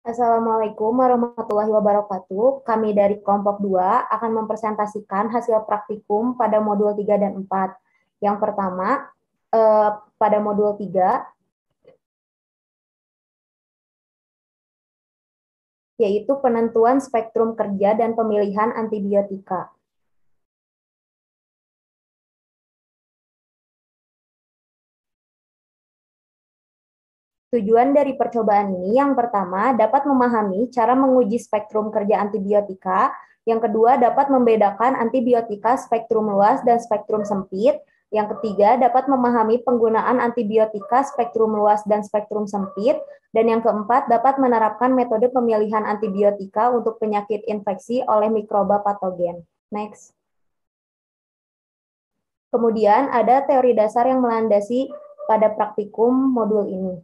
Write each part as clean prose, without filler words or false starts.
Assalamualaikum warahmatullahi wabarakatuh. Kami dari kelompok 2 akan mempresentasikan hasil praktikum pada modul 3 dan 4. Yang pertama, pada modul 3, yaitu penentuan spektrum kerja dan pemilihan antibiotika. Tujuan dari percobaan ini yang pertama dapat memahami cara menguji spektrum kerja antibiotika, yang kedua dapat membedakan antibiotika spektrum luas dan spektrum sempit, yang ketiga dapat memahami penggunaan antibiotika spektrum luas dan spektrum sempit, dan yang keempat dapat menerapkan metode pemilihan antibiotika untuk penyakit infeksi oleh mikroba patogen. Next. Kemudian ada teori dasar yang melandasi pada praktikum modul ini.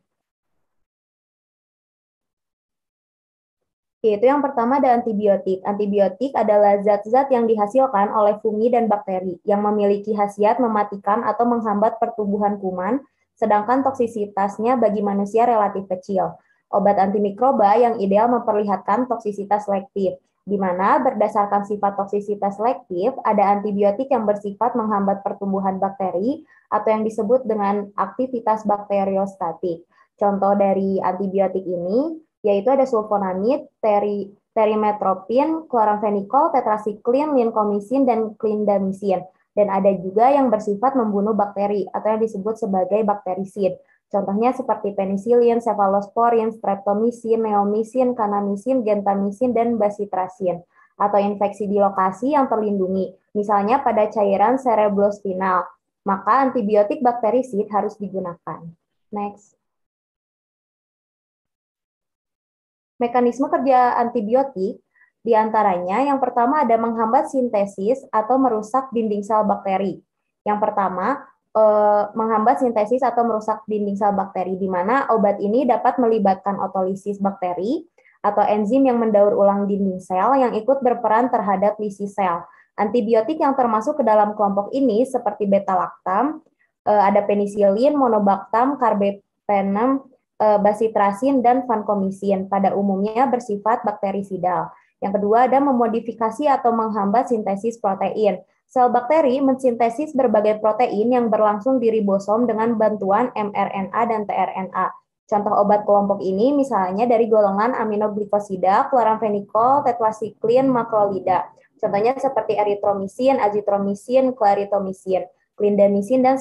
Yaitu yang pertama ada antibiotik. Antibiotik adalah zat-zat yang dihasilkan oleh fungi dan bakteri yang memiliki khasiat mematikan atau menghambat pertumbuhan kuman, sedangkan toksisitasnya bagi manusia relatif kecil. Obat antimikroba yang ideal memperlihatkan toksisitas selektif, di mana berdasarkan sifat toksisitas selektif, ada antibiotik yang bersifat menghambat pertumbuhan bakteri atau yang disebut dengan aktivitas bakteriostatik. Contoh dari antibiotik ini yaitu ada sulfonamid, terimetropin, kloramfenikol, tetrasiklin, linkomisin, dan klindamisin. Dan ada juga yang bersifat membunuh bakteri atau yang disebut sebagai bakterisid. Contohnya seperti penisilin, cefalosporin, streptomisin, neomisin, kanamisin, gentamisin, dan basitrasin. Atau infeksi di lokasi yang terlindungi, misalnya pada cairan cerebrospinal. Maka antibiotik bakterisid harus digunakan. Next. Mekanisme kerja antibiotik diantaranya yang pertama ada menghambat sintesis atau merusak dinding sel bakteri. Yang pertama, menghambat sintesis atau merusak dinding sel bakteri, di mana obat ini dapat melibatkan otolisis bakteri atau enzim yang mendaur ulang dinding sel yang ikut berperan terhadap lysis sel. Antibiotik yang termasuk ke dalam kelompok ini seperti beta-lactam, ada penisilin, monobactam, carbapenem, basitrasin, dan vancomycin. Pada umumnya bersifat bakterisidal. Yang kedua ada memodifikasi atau menghambat sintesis protein. Sel bakteri mensintesis berbagai protein yang berlangsung di ribosom dengan bantuan mRNA dan tRNA. Contoh obat kelompok ini misalnya dari golongan aminoglikosida, kloramfenikol, tetrasiklin, makrolida. Contohnya seperti eritromisin, azitromisin, claritomisin, klindamisin, dan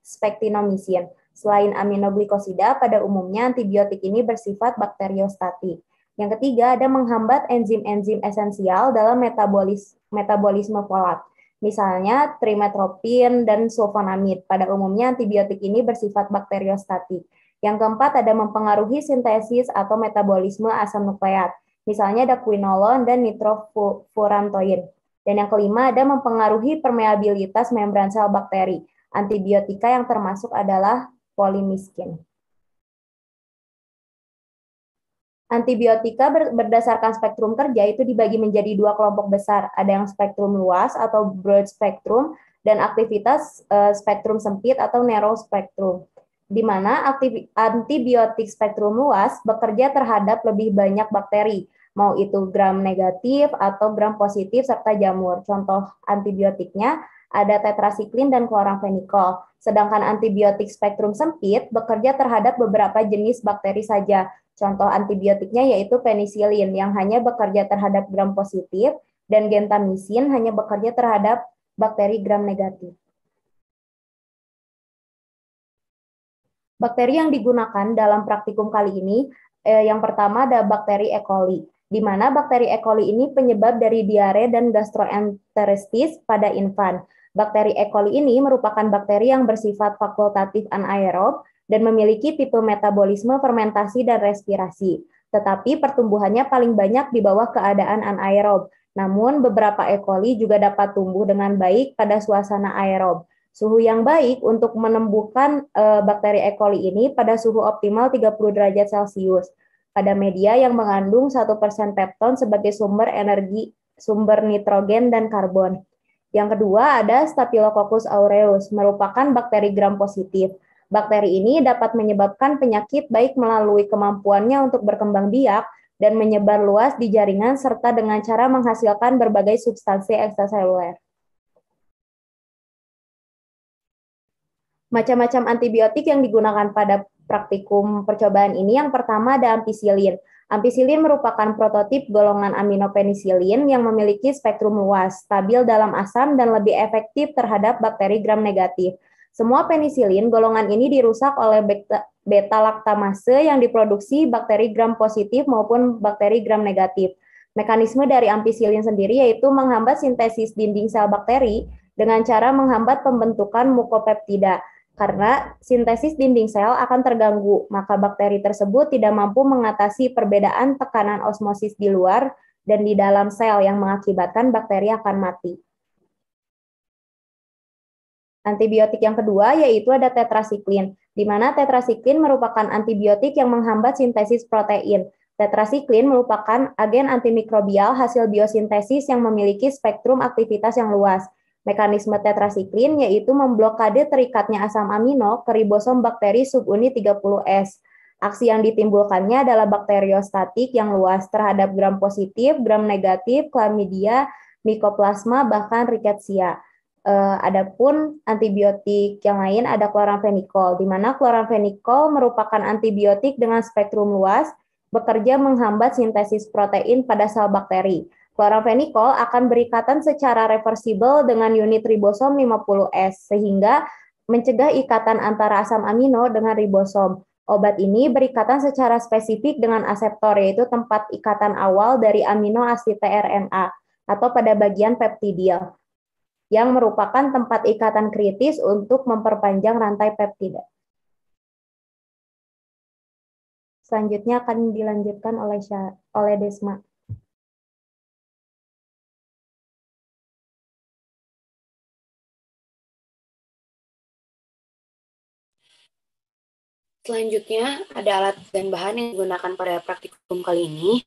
spektinomisin. Selain aminoglikosida, pada umumnya antibiotik ini bersifat bakteriostatik. Yang ketiga, ada menghambat enzim-enzim esensial dalam metabolisme folat. Misalnya trimetropin dan sulfonamid. Pada umumnya antibiotik ini bersifat bakteriostatik. Yang keempat, ada mempengaruhi sintesis atau metabolisme asam nukleat. Misalnya ada quinolon dan nitrofurantoin. Dan yang kelima, ada mempengaruhi permeabilitas membran sel bakteri. Antibiotika yang termasuk adalah polimiskin. Antibiotika berdasarkan spektrum kerja itu dibagi menjadi dua kelompok besar. Ada yang spektrum luas atau broad spectrum dan aktivitas spektrum sempit atau narrow spectrum. Di mana antibiotik spektrum luas bekerja terhadap lebih banyak bakteri, mau itu gram negatif atau gram positif serta jamur. Contoh antibiotiknya ada tetrasiklin dan kloramfenikol. Sedangkan antibiotik spektrum sempit bekerja terhadap beberapa jenis bakteri saja. Contoh antibiotiknya yaitu penisilin yang hanya bekerja terhadap gram positif dan gentamisin hanya bekerja terhadap bakteri gram negatif. Bakteri yang digunakan dalam praktikum kali ini, yang pertama ada bakteri E. coli, di mana bakteri E. coli ini penyebab dari diare dan gastroenteritis pada infan. Bakteri E. coli ini merupakan bakteri yang bersifat fakultatif anaerob dan memiliki tipe metabolisme fermentasi dan respirasi. Tetapi pertumbuhannya paling banyak di bawah keadaan anaerob. Namun beberapa E. coli juga dapat tumbuh dengan baik pada suasana aerob. Suhu yang baik untuk menumbuhkan bakteri E. coli ini pada suhu optimal 30 derajat Celcius. Pada media yang mengandung 1% pepton sebagai sumber energi, sumber nitrogen dan karbon. Yang kedua ada Staphylococcus aureus, merupakan bakteri gram positif. Bakteri ini dapat menyebabkan penyakit baik melalui kemampuannya untuk berkembang biak dan menyebar luas di jaringan serta dengan cara menghasilkan berbagai substansi ekstraseluler. Macam-macam antibiotik yang digunakan pada praktikum percobaan ini, yang pertama ada ampicillin. Ampicillin merupakan prototip golongan aminopenisilin yang memiliki spektrum luas, stabil dalam asam, dan lebih efektif terhadap bakteri gram negatif. Semua penisilin golongan ini dirusak oleh beta-laktamase yang diproduksi bakteri gram positif maupun bakteri gram negatif. Mekanisme dari ampicillin sendiri yaitu menghambat sintesis dinding sel bakteri dengan cara menghambat pembentukan mukopeptida. Karena sintesis dinding sel akan terganggu, maka bakteri tersebut tidak mampu mengatasi perbedaan tekanan osmosis di luar dan di dalam sel yang mengakibatkan bakteri akan mati. Antibiotik yang kedua yaitu ada tetrasiklin, di mana tetrasiklin merupakan antibiotik yang menghambat sintesis protein. Tetrasiklin merupakan agen antimikrobial hasil biosintesis yang memiliki spektrum aktivitas yang luas. Mekanisme tetrasiklin yaitu memblokade terikatnya asam amino ke ribosom bakteri subunit 30S. Aksi yang ditimbulkannya adalah bakteriostatik yang luas terhadap gram positif, gram negatif, chlamydia, mycoplasma, bahkan rickettsia. Adapun antibiotik yang lain ada chloramphenicol, di mana chloramphenicol merupakan antibiotik dengan spektrum luas, bekerja menghambat sintesis protein pada sel bakteri. Chloramphenicol akan berikatan secara reversibel dengan unit ribosom 50S, sehingga mencegah ikatan antara asam amino dengan ribosom. Obat ini berikatan secara spesifik dengan aseptor, yaitu tempat ikatan awal dari amino asid tRNA, atau pada bagian peptidil, yang merupakan tempat ikatan kritis untuk memperpanjang rantai peptida. Selanjutnya akan dilanjutkan oleh Desma. Selanjutnya, ada alat dan bahan yang digunakan pada praktikum kali ini.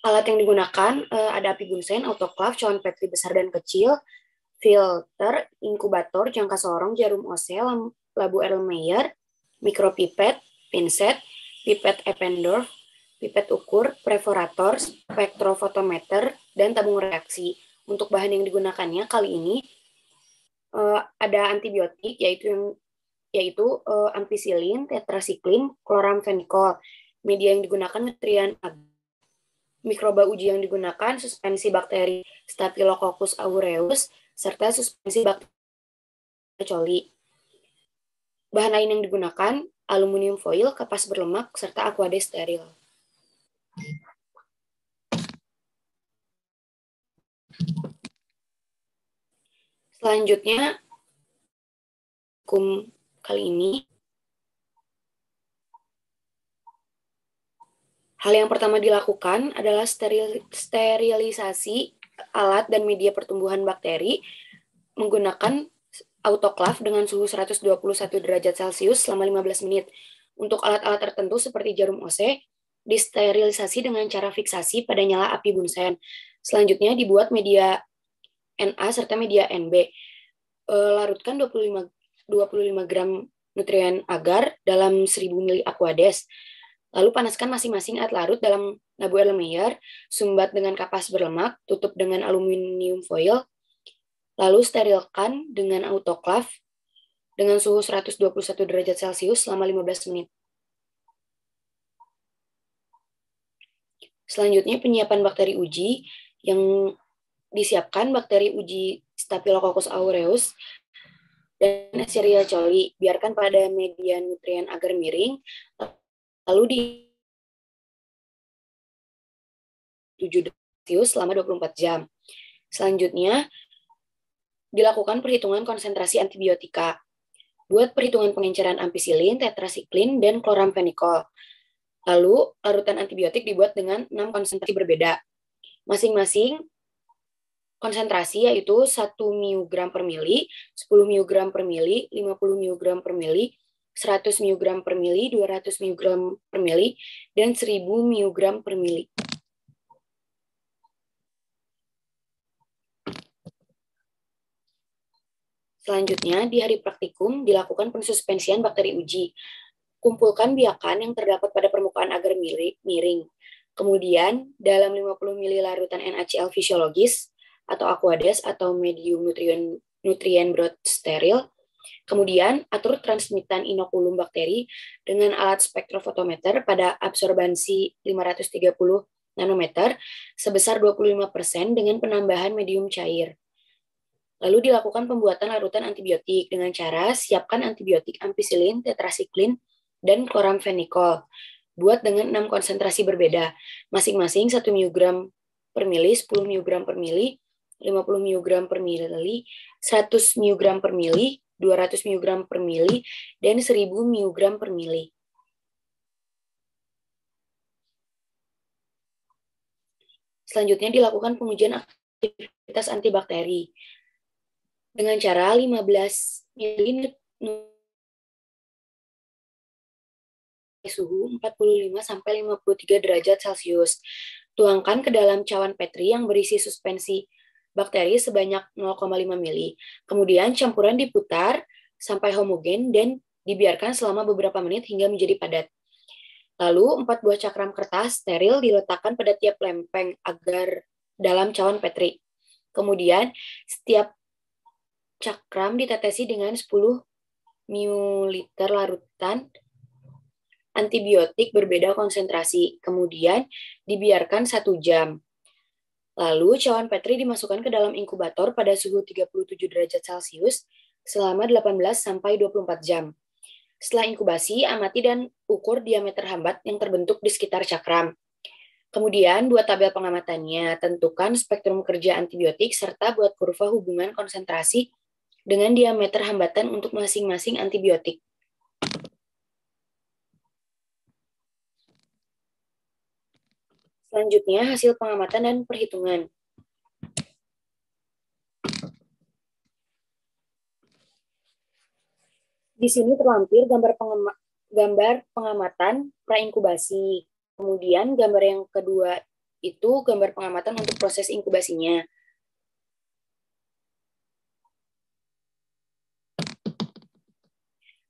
Alat yang digunakan ada api bunsen, autoclave, cawan Petri besar dan kecil, filter, inkubator, jangka sorong, jarum OC, labu Erlenmeyer, mikropipet, pinset, pipet Eppendorf, pipet ukur, perforator, spektrofotometer, dan tabung reaksi. Untuk bahan yang digunakannya kali ini ada antibiotik yaitu ampicillin, tetrasiklin, chloramphenicol. Media yang digunakan nutrien agar. Mikroba uji yang digunakan suspensi bakteri Staphylococcus aureus serta suspensi bakteri coli. Bahan lain yang digunakan aluminium foil, kapas berlemak, serta aquades steril. Selanjutnya, kali ini, hal yang pertama dilakukan adalah sterilisasi alat dan media pertumbuhan bakteri menggunakan autoclave dengan suhu 121 derajat Celcius selama 15 menit. Untuk alat-alat tertentu seperti jarum OC, disterilisasi dengan cara fiksasi pada nyala api bunsen. Selanjutnya dibuat media Na serta media Nb. Larutkan 25 gram nutrien agar dalam 1000 ml aquades. Lalu panaskan masing-masing alat larut dalam labu Erlenmeyer, sumbat dengan kapas berlemak, tutup dengan aluminium foil, lalu sterilkan dengan autoclave dengan suhu 121 derajat Celcius selama 15 menit. Selanjutnya penyiapan bakteri uji yang disiapkan bakteri uji Staphylococcus aureus dan Escherichia coli. Biarkan pada media nutrien agar miring, lalu di 7 Celcius selama 24 jam. Selanjutnya, dilakukan perhitungan konsentrasi antibiotika. Buat perhitungan pengenceran ampicillin, tetrasiklin, dan chloramphenicol. Lalu, larutan antibiotik dibuat dengan 6 konsentrasi berbeda. Masing-masing konsentrasi yaitu 1 mg per mili, 10 mg per mili, 50 mg per mili, 100 mg per mili, 200 mg per mili, dan 1000 mg per mili. Selanjutnya, di hari praktikum dilakukan pensuspensian bakteri uji. Kumpulkan biakan yang terdapat pada permukaan agar miring. Kemudian, dalam 50 ml larutan NaCl fisiologis atau aqueous atau medium nutrien broth steril. Kemudian, atur transmitan inokulum bakteri dengan alat spektrofotometer pada absorbansi 530 nanometer sebesar 25% dengan penambahan medium cair. Lalu dilakukan pembuatan larutan antibiotik dengan cara siapkan antibiotik ampicillin, tetrasiklin, dan kloramfenikol. Buat dengan 6 konsentrasi berbeda, masing-masing 1 mg per mili, 10 mg per mili, 50 mg per mili, 100 mg per mili, 200 mg per mili, dan 1000 mg per mili. Selanjutnya dilakukan pengujian aktivitas antibakteri dengan cara 15 ml suhu 45-53 derajat Celcius. Tuangkan ke dalam cawan Petri yang berisi suspensi bakteri sebanyak 0,5 mili. Kemudian campuran diputar sampai homogen dan dibiarkan selama beberapa menit hingga menjadi padat. Lalu 4 buah cakram kertas steril diletakkan pada tiap lempeng agar dalam cawan Petri. Kemudian setiap cakram ditetesi dengan 10 ml larutan antibiotik berbeda konsentrasi, kemudian dibiarkan 1 jam. Lalu cawan Petri dimasukkan ke dalam inkubator pada suhu 37 derajat Celcius selama 18-24 jam. Setelah inkubasi, amati dan ukur diameter hambat yang terbentuk di sekitar cakram. Kemudian buat tabel pengamatannya, tentukan spektrum kerja antibiotik serta buat kurva hubungan konsentrasi dengan diameter hambatan untuk masing-masing antibiotik. Selanjutnya, hasil pengamatan dan perhitungan. Di sini terlampir gambar pengamatan pra-inkubasi. Kemudian gambar yang kedua itu gambar pengamatan untuk proses inkubasinya.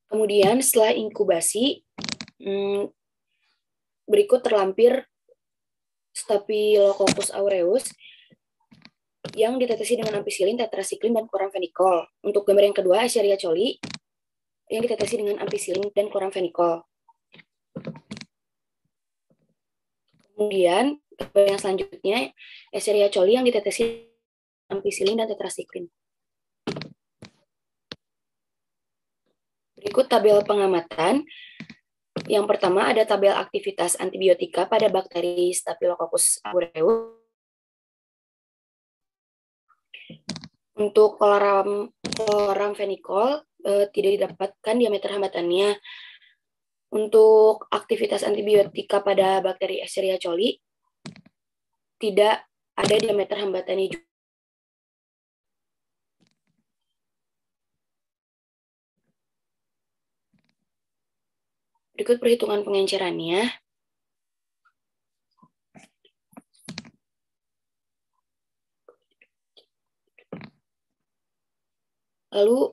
Kemudian setelah inkubasi, berikut terlampir Staphylococcus aureus yang ditetesi dengan ampicillin, tetrasiklin, dan kloramfenikol. Untuk gambar yang kedua, Escherichia coli yang ditetesi dengan ampicillin dan kloramfenikol. Kemudian, gambar yang selanjutnya, Escherichia coli yang ditetesi ampicillin dan tetrasiklin. Berikut tabel pengamatan. Yang pertama ada tabel aktivitas antibiotika pada bakteri Staphylococcus aureus. Untuk kloramfenikol tidak didapatkan diameter hambatannya. Untuk aktivitas antibiotika pada bakteri Escherichia coli tidak ada diameter hambatannya juga. Berikut perhitungan pengencerannya. Lalu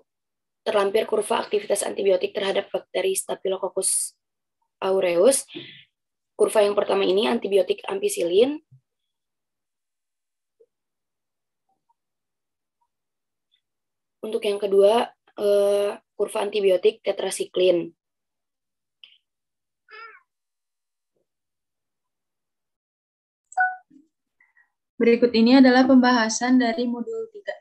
terlampir kurva aktivitas antibiotik terhadap bakteri Staphylococcus aureus. Kurva yang pertama ini antibiotik ampicillin. Untuk yang kedua kurva antibiotik tetrasiklin. Berikut ini adalah pembahasan dari modul 3.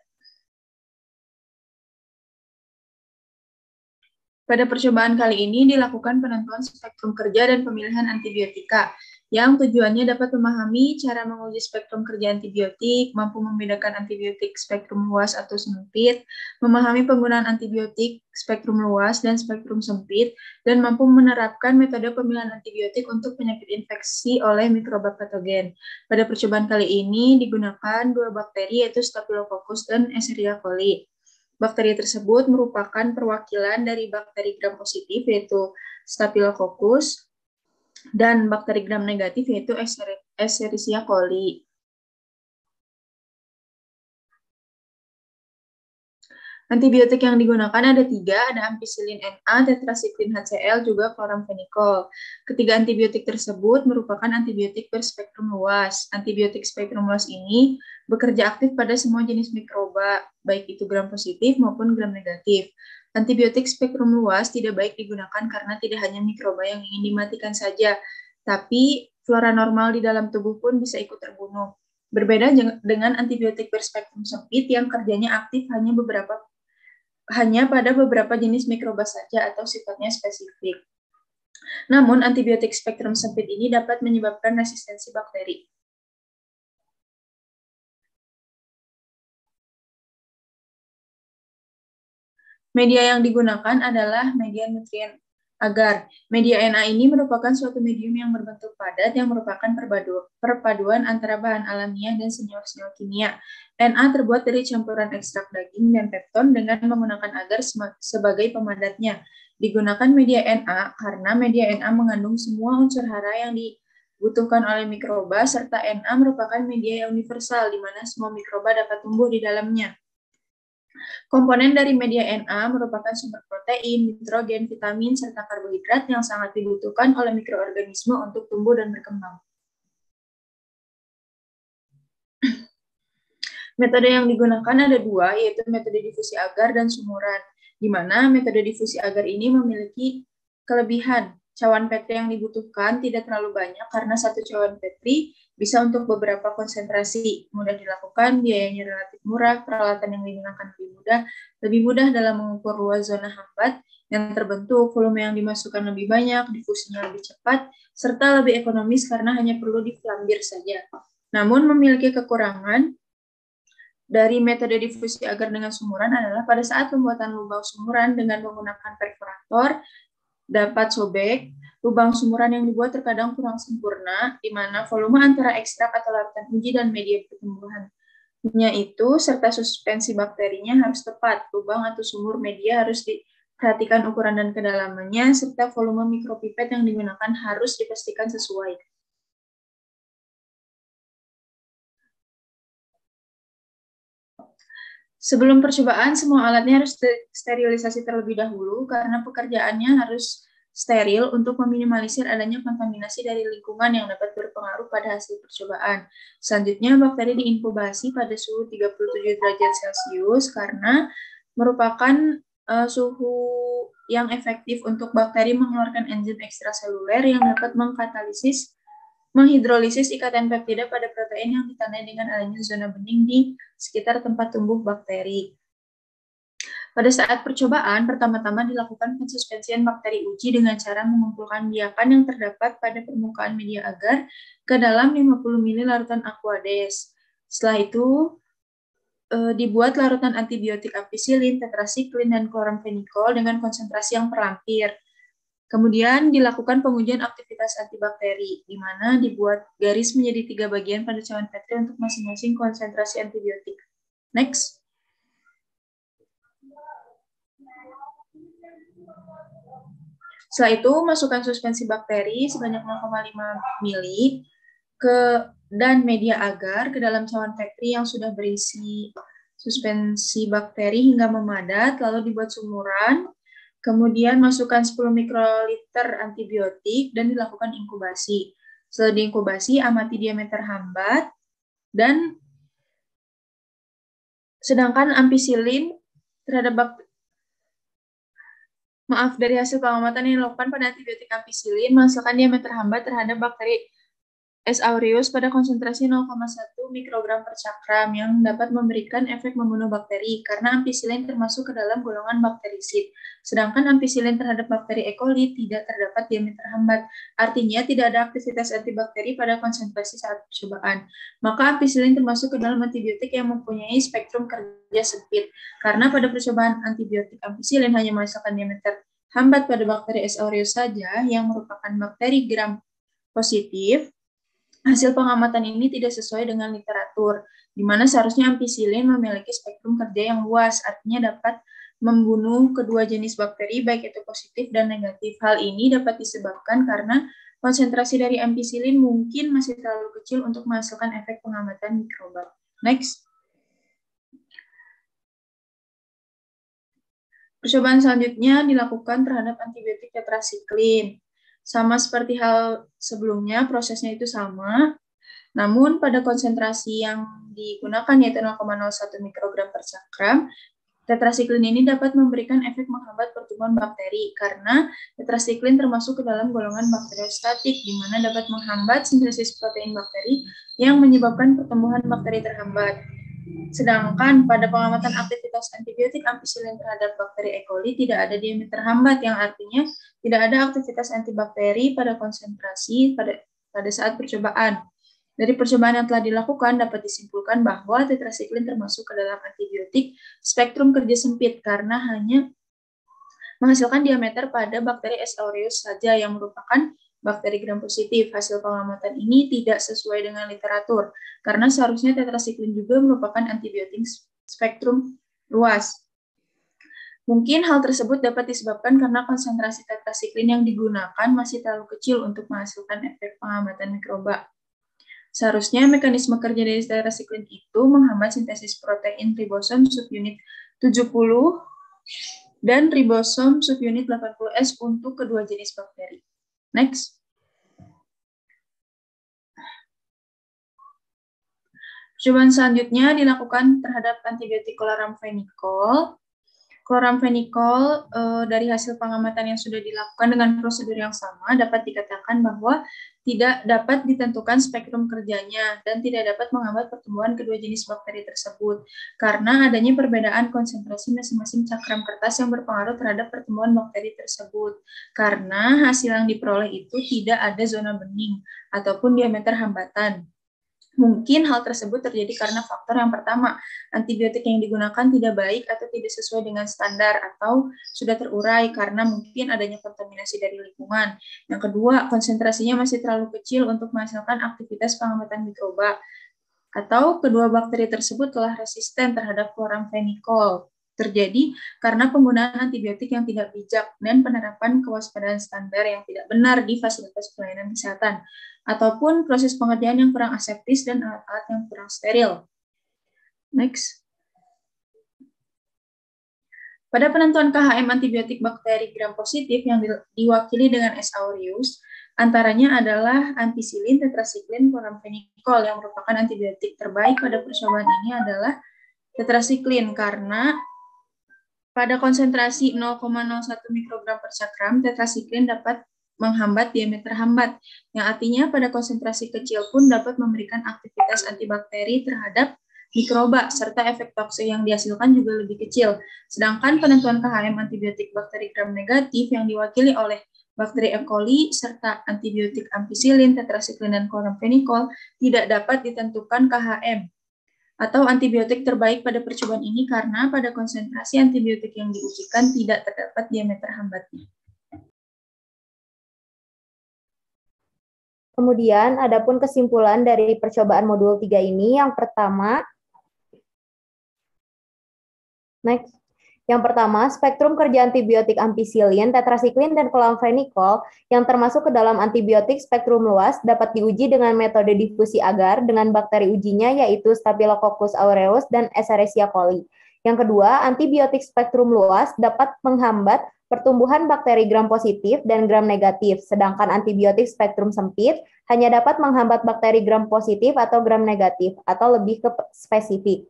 Pada percobaan kali ini dilakukan penentuan spektrum kerja dan pemilihan antibiotika, yang tujuannya dapat memahami cara menguji spektrum kerja antibiotik, mampu membedakan antibiotik spektrum luas atau sempit, memahami penggunaan antibiotik spektrum luas dan spektrum sempit, dan mampu menerapkan metode pemilihan antibiotik untuk penyakit infeksi oleh mikroba patogen. Pada percobaan kali ini digunakan 2 bakteri yaitu Staphylococcus dan Escherichia coli. Bakteri tersebut merupakan perwakilan dari bakteri gram positif yaitu Staphylococcus dan bakteri gram negatif yaitu Escherichia coli. Antibiotik yang digunakan ada 3, ada ampicillin NA, tetrasiklin HCl, juga chloramphenicol. Ketiga antibiotik tersebut merupakan antibiotik berspektrum luas. Antibiotik spektrum luas ini bekerja aktif pada semua jenis mikroba, baik itu gram positif maupun gram negatif. Antibiotik spektrum luas tidak baik digunakan karena tidak hanya mikroba yang ingin dimatikan saja, tapi flora normal di dalam tubuh pun bisa ikut terbunuh. Berbeda dengan antibiotik berspektrum sempit yang kerjanya aktif hanya pada beberapa jenis mikroba saja atau sifatnya spesifik. Namun, antibiotik spektrum sempit ini dapat menyebabkan resistensi bakteri. Media yang digunakan adalah media nutrien agar. Media NA ini merupakan suatu medium yang berbentuk padat yang merupakan perpaduan antara bahan alamiah dan senyawa-senyawa kimia. NA terbuat dari campuran ekstrak daging dan pepton dengan menggunakan agar sebagai pemadatnya. Digunakan media NA karena media NA mengandung semua unsur hara yang dibutuhkan oleh mikroba, serta NA merupakan media yang universal di mana semua mikroba dapat tumbuh di dalamnya. Komponen dari media NA merupakan sumber protein, nitrogen, vitamin, serta karbohidrat yang sangat dibutuhkan oleh mikroorganisme untuk tumbuh dan berkembang. Metode yang digunakan ada 2, yaitu metode difusi agar dan sumuran, di mana metode difusi agar ini memiliki kelebihan. Cawan Petri yang dibutuhkan tidak terlalu banyak karena satu cawan Petri bisa untuk beberapa konsentrasi, mudah dilakukan, biayanya relatif murah, peralatan yang digunakan lebih mudah dalam mengukur luas zona hambat yang terbentuk, volume yang dimasukkan lebih banyak, difusinya lebih cepat, serta lebih ekonomis karena hanya perlu diflambir saja. Namun memiliki kekurangan dari metode difusi agar dengan sumuran adalah pada saat pembuatan lubang sumuran dengan menggunakan perforator dapat sobek. Lubang sumuran yang dibuat terkadang kurang sempurna, di mana volume antara ekstrak atau larutan uji dan media pertumbuhannya itu, serta suspensi bakterinya harus tepat. Lubang atau sumur media harus diperhatikan ukuran dan kedalamannya, serta volume mikropipet yang digunakan harus dipastikan sesuai. Sebelum percobaan, semua alatnya harus sterilisasi terlebih dahulu karena pekerjaannya harus steril untuk meminimalisir adanya kontaminasi dari lingkungan yang dapat berpengaruh pada hasil percobaan. Selanjutnya, bakteri diinkubasi pada suhu 37 derajat Celcius karena merupakan suhu yang efektif untuk bakteri mengeluarkan enzim ekstraseluler yang dapat menghidrolisis ikatan peptida pada protein yang ditandai dengan adanya zona bening di sekitar tempat tumbuh bakteri. Pada saat percobaan, pertama-tama dilakukan pensuspensian bakteri uji dengan cara mengumpulkan biakan yang terdapat pada permukaan media agar ke dalam 50 ml larutan aquades. Setelah itu, dibuat larutan antibiotik ampicillin, tetrasiklin, dan chloramphenicol dengan konsentrasi yang terlampir. Kemudian dilakukan pengujian aktivitas antibakteri, di mana dibuat garis menjadi 3 bagian pada cawan Petri untuk masing-masing konsentrasi antibiotik. Next. Setelah itu, masukkan suspensi bakteri sebanyak 0,5 ml dan media agar ke dalam cawan Petri yang sudah berisi suspensi bakteri hingga memadat, lalu dibuat sumuran. Kemudian masukkan 10 mikroliter antibiotik dan dilakukan inkubasi. Setelah diinkubasi, amati diameter hambat dan sedangkan ampicillin terhadap dari hasil pengamatan yang dilakukan pada antibiotik ampicillin, menghasilkan diameter hambat terhadap bakteri S. aureus pada konsentrasi 0,1 mikrogram per cakram yang dapat memberikan efek membunuh bakteri karena ampicillin termasuk ke dalam golongan bakterisid. Sedangkan ampicillin terhadap bakteri E. coli tidak terdapat diameter hambat. Artinya tidak ada aktivitas antibakteri pada konsentrasi saat percobaan. Maka ampicillin termasuk ke dalam antibiotik yang mempunyai spektrum kerja sempit. Karena pada percobaan antibiotik ampicillin hanya menghasilkan diameter hambat pada bakteri S. aureus saja yang merupakan bakteri gram positif. Hasil pengamatan ini tidak sesuai dengan literatur, di mana seharusnya ampicillin memiliki spektrum kerja yang luas, artinya dapat membunuh kedua jenis bakteri, baik itu positif dan negatif. Hal ini dapat disebabkan karena konsentrasi dari ampicillin mungkin masih terlalu kecil untuk menghasilkan efek pengamatan mikroba. Next. Percobaan selanjutnya dilakukan terhadap antibiotik tetrasiklin. Sama seperti hal sebelumnya, prosesnya itu sama, namun pada konsentrasi yang digunakan yaitu 0,01 mikrogram per gram, tetrasiklin ini dapat memberikan efek menghambat pertumbuhan bakteri karena tetrasiklin termasuk ke dalam golongan bakteriostatik, di mana dapat menghambat sintesis protein bakteri yang menyebabkan pertumbuhan bakteri terhambat. Sedangkan pada pengamatan aktivitas antibiotik ampicillin terhadap bakteri E. coli tidak ada diameter hambat, yang artinya tidak ada aktivitas antibakteri pada konsentrasi pada saat percobaan. Dari percobaan yang telah dilakukan dapat disimpulkan bahwa tetrasiklin termasuk ke dalam antibiotik spektrum kerja sempit karena hanya menghasilkan diameter pada bakteri S. aureus saja yang merupakan bakteri gram positif. Hasil pengamatan ini tidak sesuai dengan literatur karena seharusnya tetrasiklin juga merupakan antibiotik spektrum luas. Mungkin hal tersebut dapat disebabkan karena konsentrasi tetrasiklin yang digunakan masih terlalu kecil untuk menghasilkan efek pengamatan mikroba. Seharusnya mekanisme kerja dari tetrasiklin itu menghambat sintesis protein ribosom subunit 70 dan ribosom subunit 80S untuk kedua jenis bakteri. Next. Percobaan selanjutnya dilakukan terhadap antibiotik kloramfenikol. Kloramfenikol dari hasil pengamatan yang sudah dilakukan dengan prosedur yang sama dapat dikatakan bahwa tidak dapat ditentukan spektrum kerjanya dan tidak dapat menghambat pertumbuhan kedua jenis bakteri tersebut karena adanya perbedaan konsentrasi masing-masing cakram kertas yang berpengaruh terhadap pertumbuhan bakteri tersebut. Karena hasil yang diperoleh itu tidak ada zona bening ataupun diameter hambatan. Mungkin hal tersebut terjadi karena faktor yang pertama, antibiotik yang digunakan tidak baik atau tidak sesuai dengan standar atau sudah terurai karena mungkin adanya kontaminasi dari lingkungan. Yang kedua, konsentrasinya masih terlalu kecil untuk menghasilkan aktivitas pengamatan mikroba. Atau kedua bakteri tersebut telah resisten terhadap kloramfenikol. Terjadi karena penggunaan antibiotik yang tidak bijak dan penerapan kewaspadaan standar yang tidak benar di fasilitas pelayanan kesehatan, ataupun proses pengerjaan yang kurang aseptis dan alat-alat yang kurang steril. Next. Pada penentuan KHM antibiotik bakteri gram positif yang diwakili dengan S. aureus, antaranya adalah ampicillin, tetrasiklin, kloramfenikol yang merupakan antibiotik terbaik pada percobaan ini adalah tetrasiklin karena pada konsentrasi 0,01 mikrogram per gram, tetrasiklin dapat menghambat diameter hambat, yang artinya pada konsentrasi kecil pun dapat memberikan aktivitas antibakteri terhadap mikroba, serta efek toksik yang dihasilkan juga lebih kecil. Sedangkan penentuan KHM antibiotik bakteri gram negatif yang diwakili oleh bakteri E. coli, serta antibiotik ampicillin, tetrasiklin, dan kloramfenikol tidak dapat ditentukan KHM atau antibiotik terbaik pada percobaan ini karena pada konsentrasi antibiotik yang diujikan tidak terdapat diameter hambatnya. Kemudian, adapun kesimpulan dari percobaan modul 3 ini, yang pertama, spektrum kerja antibiotik ampicillin, tetrasiklin, dan kloramfenikol yang termasuk ke dalam antibiotik spektrum luas dapat diuji dengan metode difusi agar dengan bakteri ujinya yaitu Staphylococcus aureus dan Escherichia coli. Yang kedua, antibiotik spektrum luas dapat menghambat pertumbuhan bakteri gram positif dan gram negatif, sedangkan antibiotik spektrum sempit hanya dapat menghambat bakteri gram positif atau gram negatif, atau lebih ke spesifik.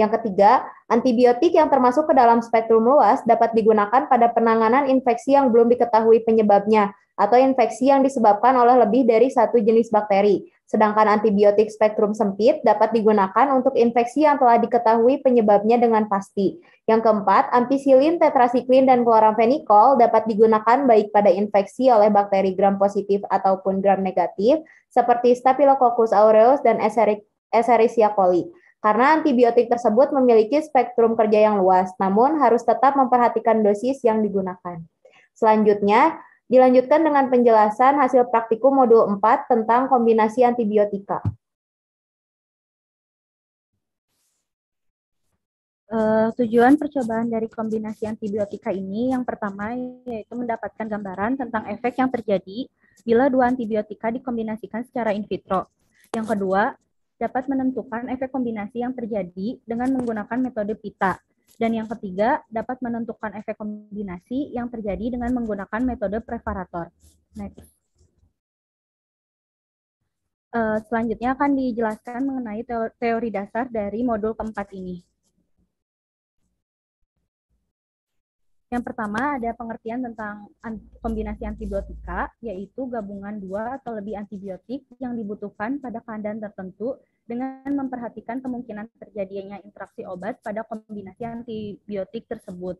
Yang ketiga, antibiotik yang termasuk ke dalam spektrum luas dapat digunakan pada penanganan infeksi yang belum diketahui penyebabnya atau infeksi yang disebabkan oleh lebih dari satu jenis bakteri. Sedangkan antibiotik spektrum sempit dapat digunakan untuk infeksi yang telah diketahui penyebabnya dengan pasti. Yang keempat, ampicillin, tetrasiklin, dan kloramfenikol dapat digunakan baik pada infeksi oleh bakteri gram positif ataupun gram negatif seperti Staphylococcus aureus dan Escherichia coli. Karena antibiotik tersebut memiliki spektrum kerja yang luas, namun harus tetap memperhatikan dosis yang digunakan. Selanjutnya, dilanjutkan dengan penjelasan hasil praktikum modul 4 tentang kombinasi antibiotika. Tujuan percobaan dari kombinasi antibiotika ini yang pertama yaitu mendapatkan gambaran tentang efek yang terjadi bila dua antibiotika dikombinasikan secara in vitro. Yang kedua, dapat menentukan efek kombinasi yang terjadi dengan menggunakan metode PITA. Dan yang ketiga, dapat menentukan efek kombinasi yang terjadi dengan menggunakan metode preparator. Next. Selanjutnya akan dijelaskan mengenai teori dasar dari modul keempat ini. Yang pertama ada pengertian tentang kombinasi antibiotika, yaitu gabungan 2 atau lebih antibiotik yang dibutuhkan pada keadaan tertentu dengan memperhatikan kemungkinan terjadinya interaksi obat pada kombinasi antibiotik tersebut.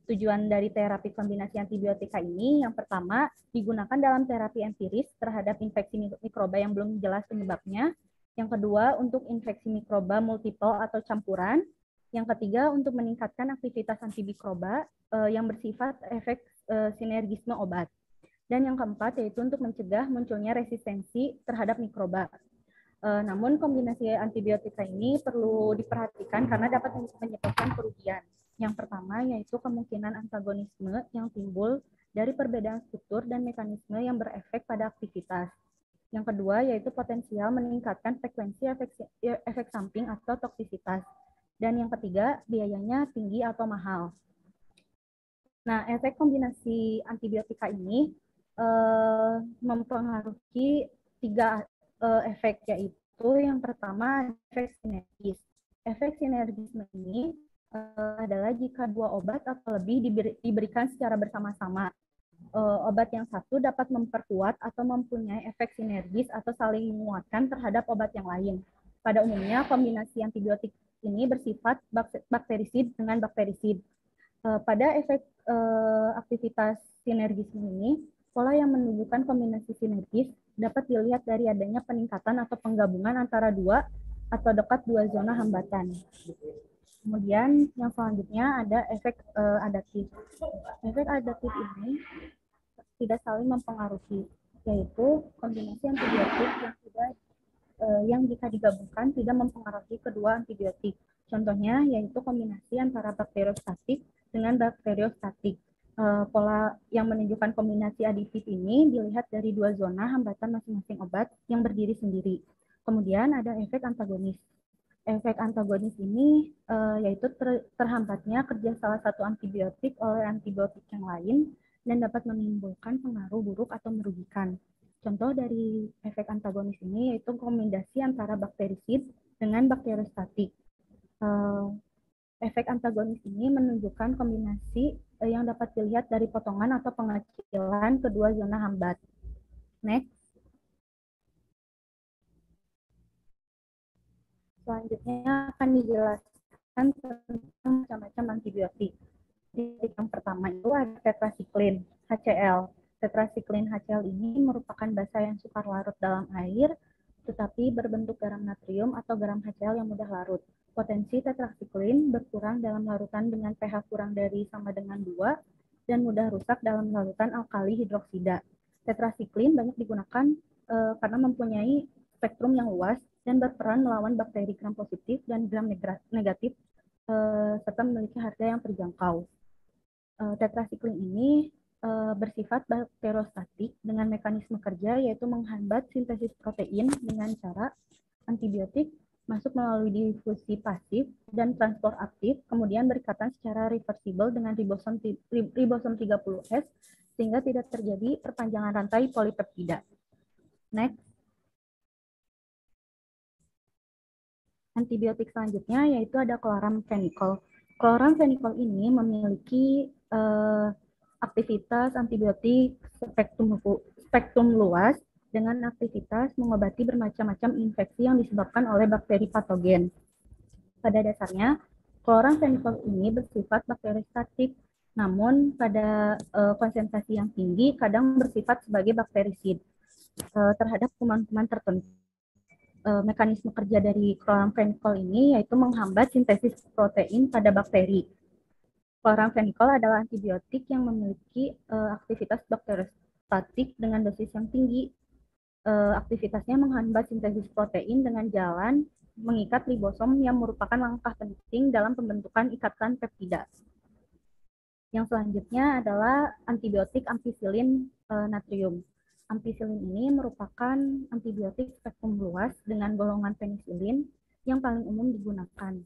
Tujuan dari terapi kombinasi antibiotika ini yang pertama digunakan dalam terapi empiris terhadap infeksi mikroba yang belum jelas penyebabnya. Yang kedua untuk infeksi mikroba multiple atau campuran. Yang ketiga untuk meningkatkan aktivitas antimikroba yang bersifat efek sinergisme obat. Dan yang keempat yaitu untuk mencegah munculnya resistensi terhadap mikroba. Namun kombinasi antibiotika ini perlu diperhatikan karena dapat menyebabkan kerugian. Yang pertama yaitu kemungkinan antagonisme yang timbul dari perbedaan struktur dan mekanisme yang berefek pada aktivitas. Yang kedua yaitu potensial meningkatkan frekuensi efek samping atau toksisitas. Dan yang ketiga, biayanya tinggi atau mahal. Nah, efek kombinasi antibiotika ini mempengaruhi 3 efek, yaitu yang pertama efek sinergis. Efek sinergisme ini adalah jika 2 obat atau lebih diberikan secara bersama-sama. Obat yang satu dapat memperkuat atau mempunyai efek sinergis atau saling menguatkan terhadap obat yang lain. Pada umumnya, kombinasi antibiotik ini bersifat bakterisid dengan bakterisid. Pada efek aktivitas sinergisme ini, pola yang menunjukkan kombinasi sinergis dapat dilihat dari adanya peningkatan atau penggabungan antara 2 atau dekat 2 zona hambatan. Kemudian yang selanjutnya ada efek adaptif. Efek adaptif ini tidak saling mempengaruhi, yaitu kombinasi antibiotik yang jika digabungkan tidak mempengaruhi kedua antibiotik. Contohnya yaitu kombinasi antara bakteriostatik dengan bakteriostatik. Pola yang menunjukkan kombinasi aditif ini dilihat dari 2 zona hambatan masing-masing obat yang berdiri sendiri. Kemudian ada efek antagonis. Efek antagonis ini yaitu terhambatnya kerja salah satu antibiotik oleh antibiotik yang lain dan dapat menimbulkan pengaruh buruk atau merugikan. Contoh dari efek antagonis ini yaitu kombinasi antara bakterisid dengan bakteriostatik. Efek antagonis ini menunjukkan kombinasi yang dapat dilihat dari potongan atau pengecilan kedua zona hambat. Next. Selanjutnya akan dijelaskan tentang macam-macam antibiotik. Yang pertama itu ada tetrasiklin, HCl. Tetrasiklin HCl ini merupakan basa yang sukar larut dalam air, tetapi berbentuk garam natrium atau garam HCl yang mudah larut. Potensi tetrasiklin berkurang dalam larutan dengan pH kurang dari sama dengan 2 dan mudah rusak dalam larutan alkali hidroksida. Tetrasiklin banyak digunakan karena mempunyai spektrum yang luas dan berperan melawan bakteri gram positif dan gram negatif serta memiliki harga yang terjangkau. Tetrasiklin ini bersifat bakteriostatik dengan mekanisme kerja yaitu menghambat sintesis protein dengan cara antibiotik masuk melalui difusi pasif dan transport aktif, kemudian berikatan secara reversibel dengan ribosom 30S sehingga tidak terjadi perpanjangan rantai polipeptida. Next. Antibiotik selanjutnya yaitu ada chloramphenicol. Chloramphenicol ini memiliki aktivitas antibiotik spektrum luas dengan aktivitas mengobati bermacam-macam infeksi yang disebabkan oleh bakteri patogen. Pada dasarnya, chloramphenicol ini bersifat bakteriostatik, namun pada konsentrasi yang tinggi kadang bersifat sebagai bakterisid terhadap kuman-kuman tertentu. Mekanisme kerja dari chloramphenicol ini yaitu menghambat sintesis protein pada bakteri. Chloramphenicol adalah antibiotik yang memiliki aktivitas bakteriostatik dengan dosis yang tinggi. Aktivitasnya menghambat sintesis protein dengan jalan mengikat ribosom yang merupakan langkah penting dalam pembentukan ikatan peptida. Yang selanjutnya adalah antibiotik ampicillin natrium. Ampicillin ini merupakan antibiotik spektrum luas dengan golongan penisilin yang paling umum digunakan.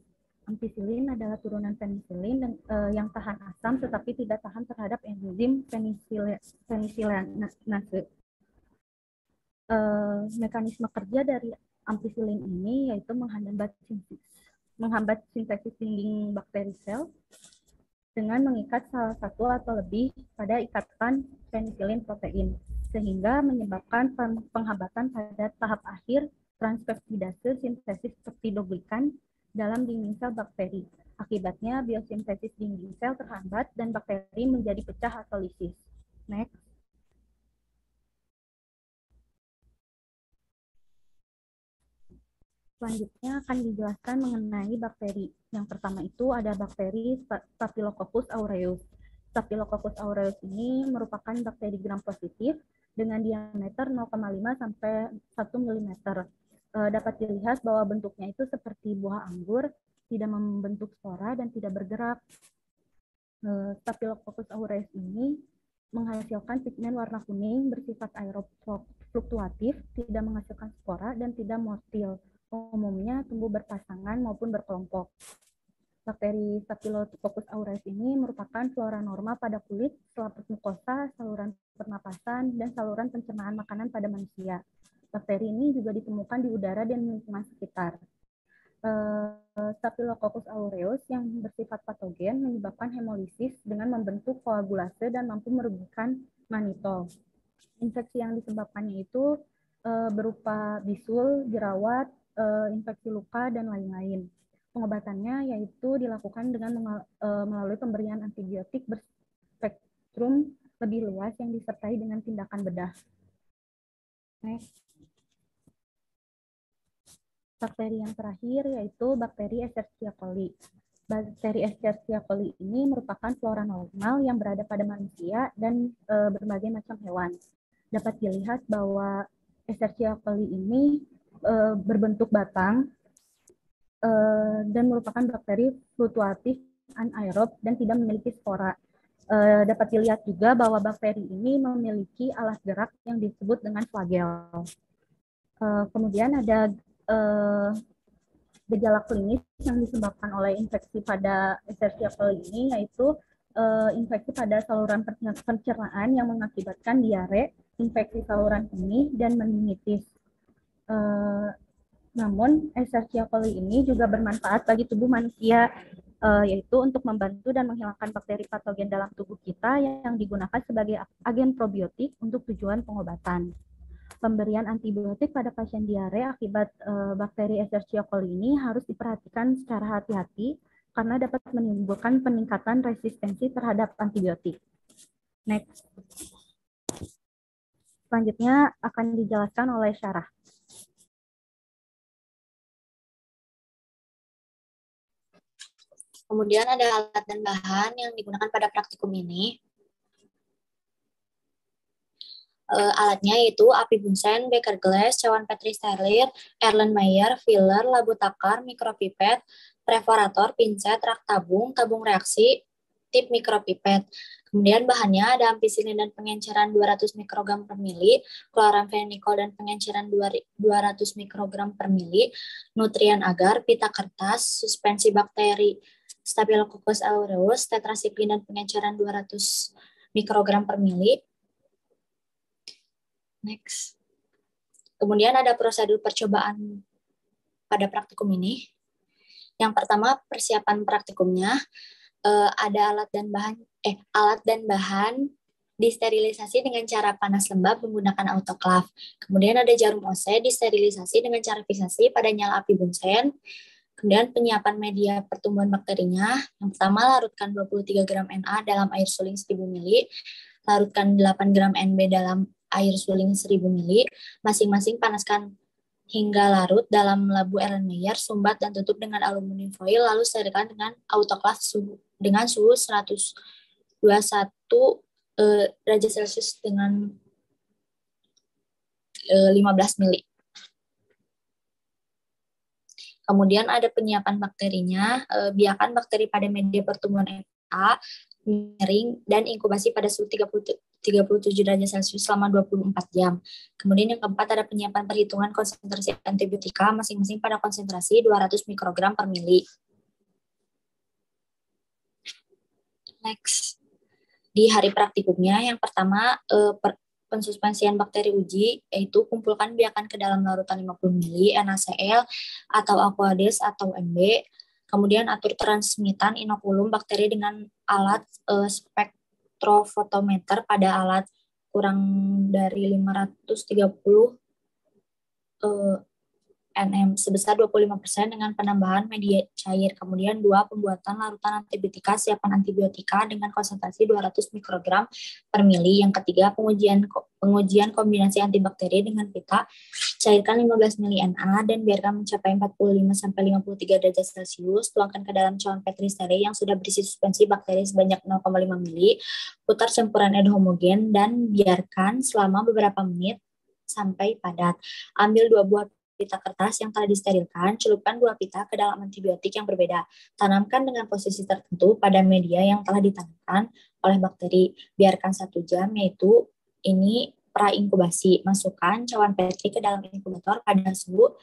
Ampicillin adalah turunan penisilin yang tahan asam tetapi tidak tahan terhadap enzim penisilinase. Mekanisme kerja dari ampicillin ini yaitu menghambat sintesis dinding bakteri sel dengan mengikat salah satu atau lebih pada ikatan penisilin protein, sehingga menyebabkan penghambatan pada tahap akhir transpeptidase sintesis peptidoglikan dalam dinding sel bakteri. Akibatnya biosintesis dinding sel terhambat dan bakteri menjadi pecah atau lisis. Next. Selanjutnya akan dijelaskan mengenai bakteri. Yang pertama itu ada bakteri Staphylococcus aureus. Staphylococcus aureus ini merupakan bakteri gram positif dengan diameter 0,5 sampai 1 mm. Dapat dilihat bahwa bentuknya itu seperti buah anggur, tidak membentuk spora dan tidak bergerak. Staphylococcus aureus ini menghasilkan pigmen warna kuning bersifat aerob fluktuatif, tidak menghasilkan spora dan tidak motil. Umumnya tumbuh berpasangan maupun berkelompok. Bakteri Staphylococcus aureus ini merupakan flora norma pada kulit, selaput mukosa, saluran pernapasan, dan saluran pencernaan makanan pada manusia. Bakteri ini juga ditemukan di udara dan lingkungan sekitar. Staphylococcus aureus yang bersifat patogen menyebabkan hemolisis dengan membentuk koagulase dan mampu merugikan manitol. Infeksi yang disebabkannya itu berupa bisul, jerawat, infeksi luka, dan lain-lain. Pengobatannya yaitu dilakukan dengan melalui pemberian antibiotik berspektrum lebih luas yang disertai dengan tindakan bedah. Next. Bakteri yang terakhir yaitu bakteri Escherichia coli. Bakteri Escherichia coli ini merupakan flora normal yang berada pada manusia dan berbagai macam hewan. Dapat dilihat bahwa Escherichia coli ini berbentuk batang dan merupakan bakteri fluktuatif anaerob dan tidak memiliki spora. Dapat dilihat juga bahwa bakteri ini memiliki alas gerak yang disebut dengan flagel. Kemudian ada gejala klinis yang disebabkan oleh infeksi pada Escherichia coli ini yaitu infeksi pada saluran pencernaan yang mengakibatkan diare, infeksi saluran kemih, dan meningitis. Namun Escherichia coli ini juga bermanfaat bagi tubuh manusia, yaitu untuk membantu dan menghilangkan bakteri patogen dalam tubuh kita yang digunakan sebagai agen probiotik untuk tujuan pengobatan. Pemberian antibiotik pada pasien diare akibat bakteri Escherichia coli ini harus diperhatikan secara hati-hati karena dapat menimbulkan peningkatan resistensi terhadap antibiotik. Next. Selanjutnya akan dijelaskan oleh Syarah. Kemudian ada alat dan bahan yang digunakan pada praktikum ini. Alatnya yaitu api bunsen, beker glass, cawan petri steril, Erlenmeyer, filler, labu takar, mikropipet, perforator, pinset, rak tabung, tabung reaksi, tip mikropipet. Kemudian bahannya ada ampicillin dan pengenceran 200 mikrogram per mili, chloramphenicol dan pengenceran 200 mikrogram per mili, nutrien agar, pita kertas, suspensi bakteri Staphylococcus aureus, tetrasiklin dan pengenceran 200 mikrogram per mili. Next. Kemudian ada prosedur percobaan pada praktikum ini. Yang pertama persiapan praktikumnya, ada alat dan bahan disterilisasi dengan cara panas lembab menggunakan autoclave. Kemudian ada jarum OC disterilisasi dengan cara pisasi pada nyala api bunsen. Kemudian penyiapan media pertumbuhan bakterinya. Yang pertama larutkan 23 gram Na dalam air suling 1000 ml, larutkan 8 gram NB dalam air suling 1000 ml, masing-masing panaskan hingga larut dalam labu Erlenmeyer, sumbat dan tutup dengan aluminium foil, lalu sterilkan dengan autoclave dengan suhu 121 derajat Celcius dengan 15 ml. Kemudian ada penyiapan bakterinya, biarkan bakteri pada media pertumbuhan Na miring dan inkubasi pada suhu 37 derajat Celcius selama 24 jam. Kemudian yang keempat ada penyiapan perhitungan konsentrasi antibiotika masing-masing pada konsentrasi 200 mikrogram per mili. Next. Di hari praktikumnya, yang pertama pensuspensian bakteri uji, yaitu kumpulkan biakan ke dalam larutan 50 ml NaCl atau Aquades atau MB. Kemudian atur transmitan inokulum bakteri dengan alat spektrofotometer pada alat kurang dari 530 nm sebesar 25% dengan penambahan media cair. Kemudian 2. Pembuatan larutan antibiotika siapan antibiotika dengan konsentrasi 200 mikrogram per mili. Yang ketiga, pengujian kombinasi antibakteri dengan pita. Cairkan 15 mili Na dan biarkan mencapai 45-53 derajat Celcius. Tuangkan ke dalam cawan Petri steril yang sudah berisi suspensi bakteri sebanyak 0,5 mili. Putar campuran ed homogen dan biarkan selama beberapa menit sampai padat. Ambil 2 buah pita kertas yang telah disterilkan, celupkan 2 pita ke dalam antibiotik yang berbeda. Tanamkan dengan posisi tertentu pada media yang telah ditanamkan oleh bakteri. Biarkan 1 jam, yaitu ini pra-inkubasi. Masukkan cawan Petri ke dalam inkubator pada suhu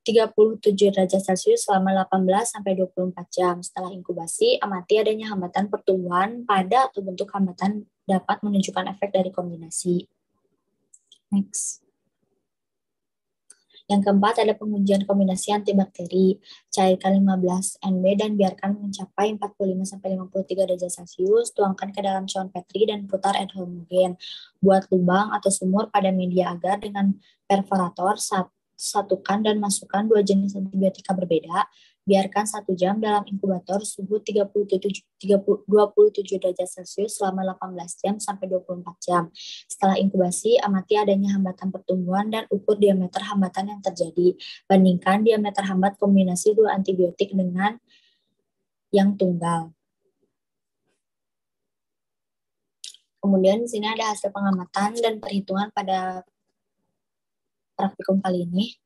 37 derajat Celcius selama 18-24 jam. Setelah inkubasi, amati adanya hambatan pertumbuhan pada atau bentuk hambatan dapat menunjukkan efek dari kombinasi. Next. Yang keempat ada pengujian kombinasi antibakteri. Cairkan 15 NB dan biarkan mencapai 45-53 derajat Celcius. Tuangkan ke dalam cawan Petri dan putar ed homogen. Buat lubang atau sumur pada media agar dengan perforator, satukan dan masukkan 2 jenis antibiotika berbeda. Biarkan 1 jam dalam inkubator suhu 27 derajat Celcius selama 18 jam sampai 24 jam. Setelah inkubasi, amati adanya hambatan pertumbuhan dan ukur diameter hambatan yang terjadi. Bandingkan diameter hambat kombinasi 2 antibiotik dengan yang tunggal. Kemudian di sini ada hasil pengamatan dan perhitungan pada praktikum kali ini.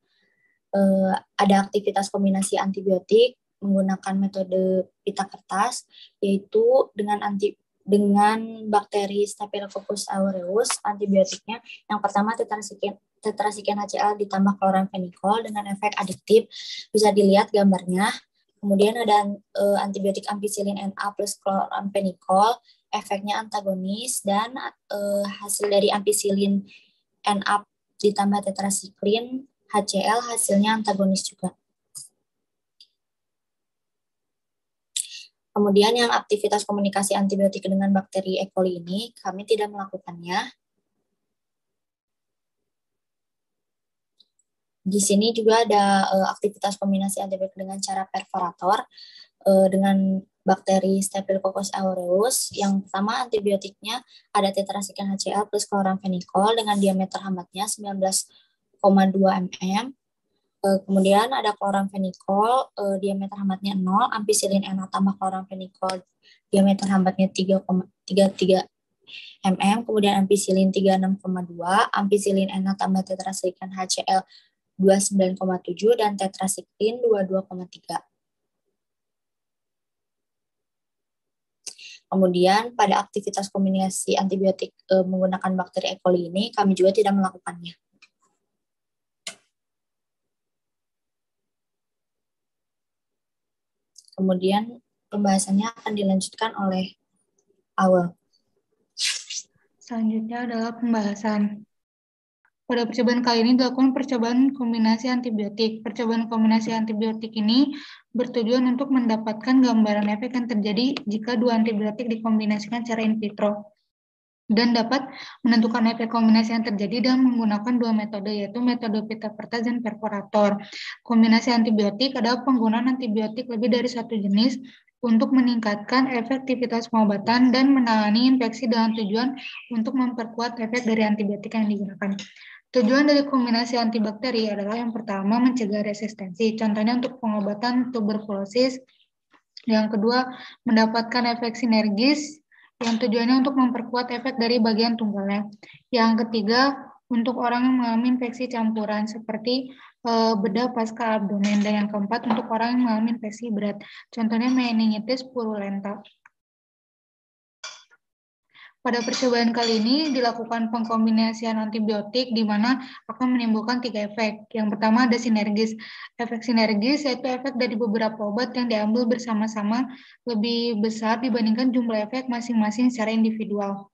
Ada aktivitas kombinasi antibiotik menggunakan metode pita kertas, yaitu dengan bakteri Staphylococcus aureus. Antibiotiknya yang pertama tetrasiklin HCl ditambah kloramfenikol dengan efek adiktif, bisa dilihat gambarnya. Kemudian ada antibiotik ampicillin Na plus kloramfenikol, efeknya antagonis, dan hasil dari ampicillin Na ditambah tetrasiklin HCl hasilnya antagonis juga. Kemudian yang aktivitas komunikasi antibiotik dengan bakteri E. coli ini, kami tidak melakukannya. Di sini juga ada aktivitas kombinasi antibiotik dengan cara perforator dengan bakteri Staphylococcus aureus. Yang pertama antibiotiknya ada tetrasiklin HCl plus kloramfenikol dengan diameter hambatnya 19,2 mm. Kemudian ada kloramfenikol, diameter hambatnya 0, ampicillin Na tambah kloramfenikol, diameter hambatnya 3,33 mm, kemudian ampicillin 36,2, ampicillin Na tambah tetrasiklin HCl 29,7, dan tetrasiklin 22,3. Kemudian pada aktivitas kombinasi antibiotik menggunakan bakteri E. coli ini, kami juga tidak melakukannya. Kemudian pembahasannya akan dilanjutkan oleh Awal. Selanjutnya adalah pembahasan. Pada percobaan kali ini dilakukan percobaan kombinasi antibiotik. Percobaan kombinasi antibiotik ini bertujuan untuk mendapatkan gambaran efek yang terjadi jika 2 antibiotik dikombinasikan secara in vitro, dan dapat menentukan efek kombinasi yang terjadi dengan menggunakan 2 metode, yaitu metode pita kertas dan perforator. Kombinasi antibiotik adalah penggunaan antibiotik lebih dari 1 jenis untuk meningkatkan efektivitas pengobatan dan menangani infeksi dengan tujuan untuk memperkuat efek dari antibiotik yang digunakan. Tujuan dari kombinasi antibakteri adalah yang pertama mencegah resistensi, contohnya untuk pengobatan tuberkulosis. Yang kedua, mendapatkan efek sinergis yang tujuannya untuk memperkuat efek dari bagian tunggalnya. Yang ketiga, untuk orang yang mengalami infeksi campuran seperti bedah pasca abdomen. Dan yang keempat, untuk orang yang mengalami infeksi berat, contohnya meningitis purulenta. Pada percobaan kali ini dilakukan pengkombinasian antibiotik di mana akan menimbulkan 3 efek. Yang pertama ada sinergis. Efek sinergis yaitu efek dari beberapa obat yang diambil bersama-sama lebih besar dibandingkan jumlah efek masing-masing secara individual.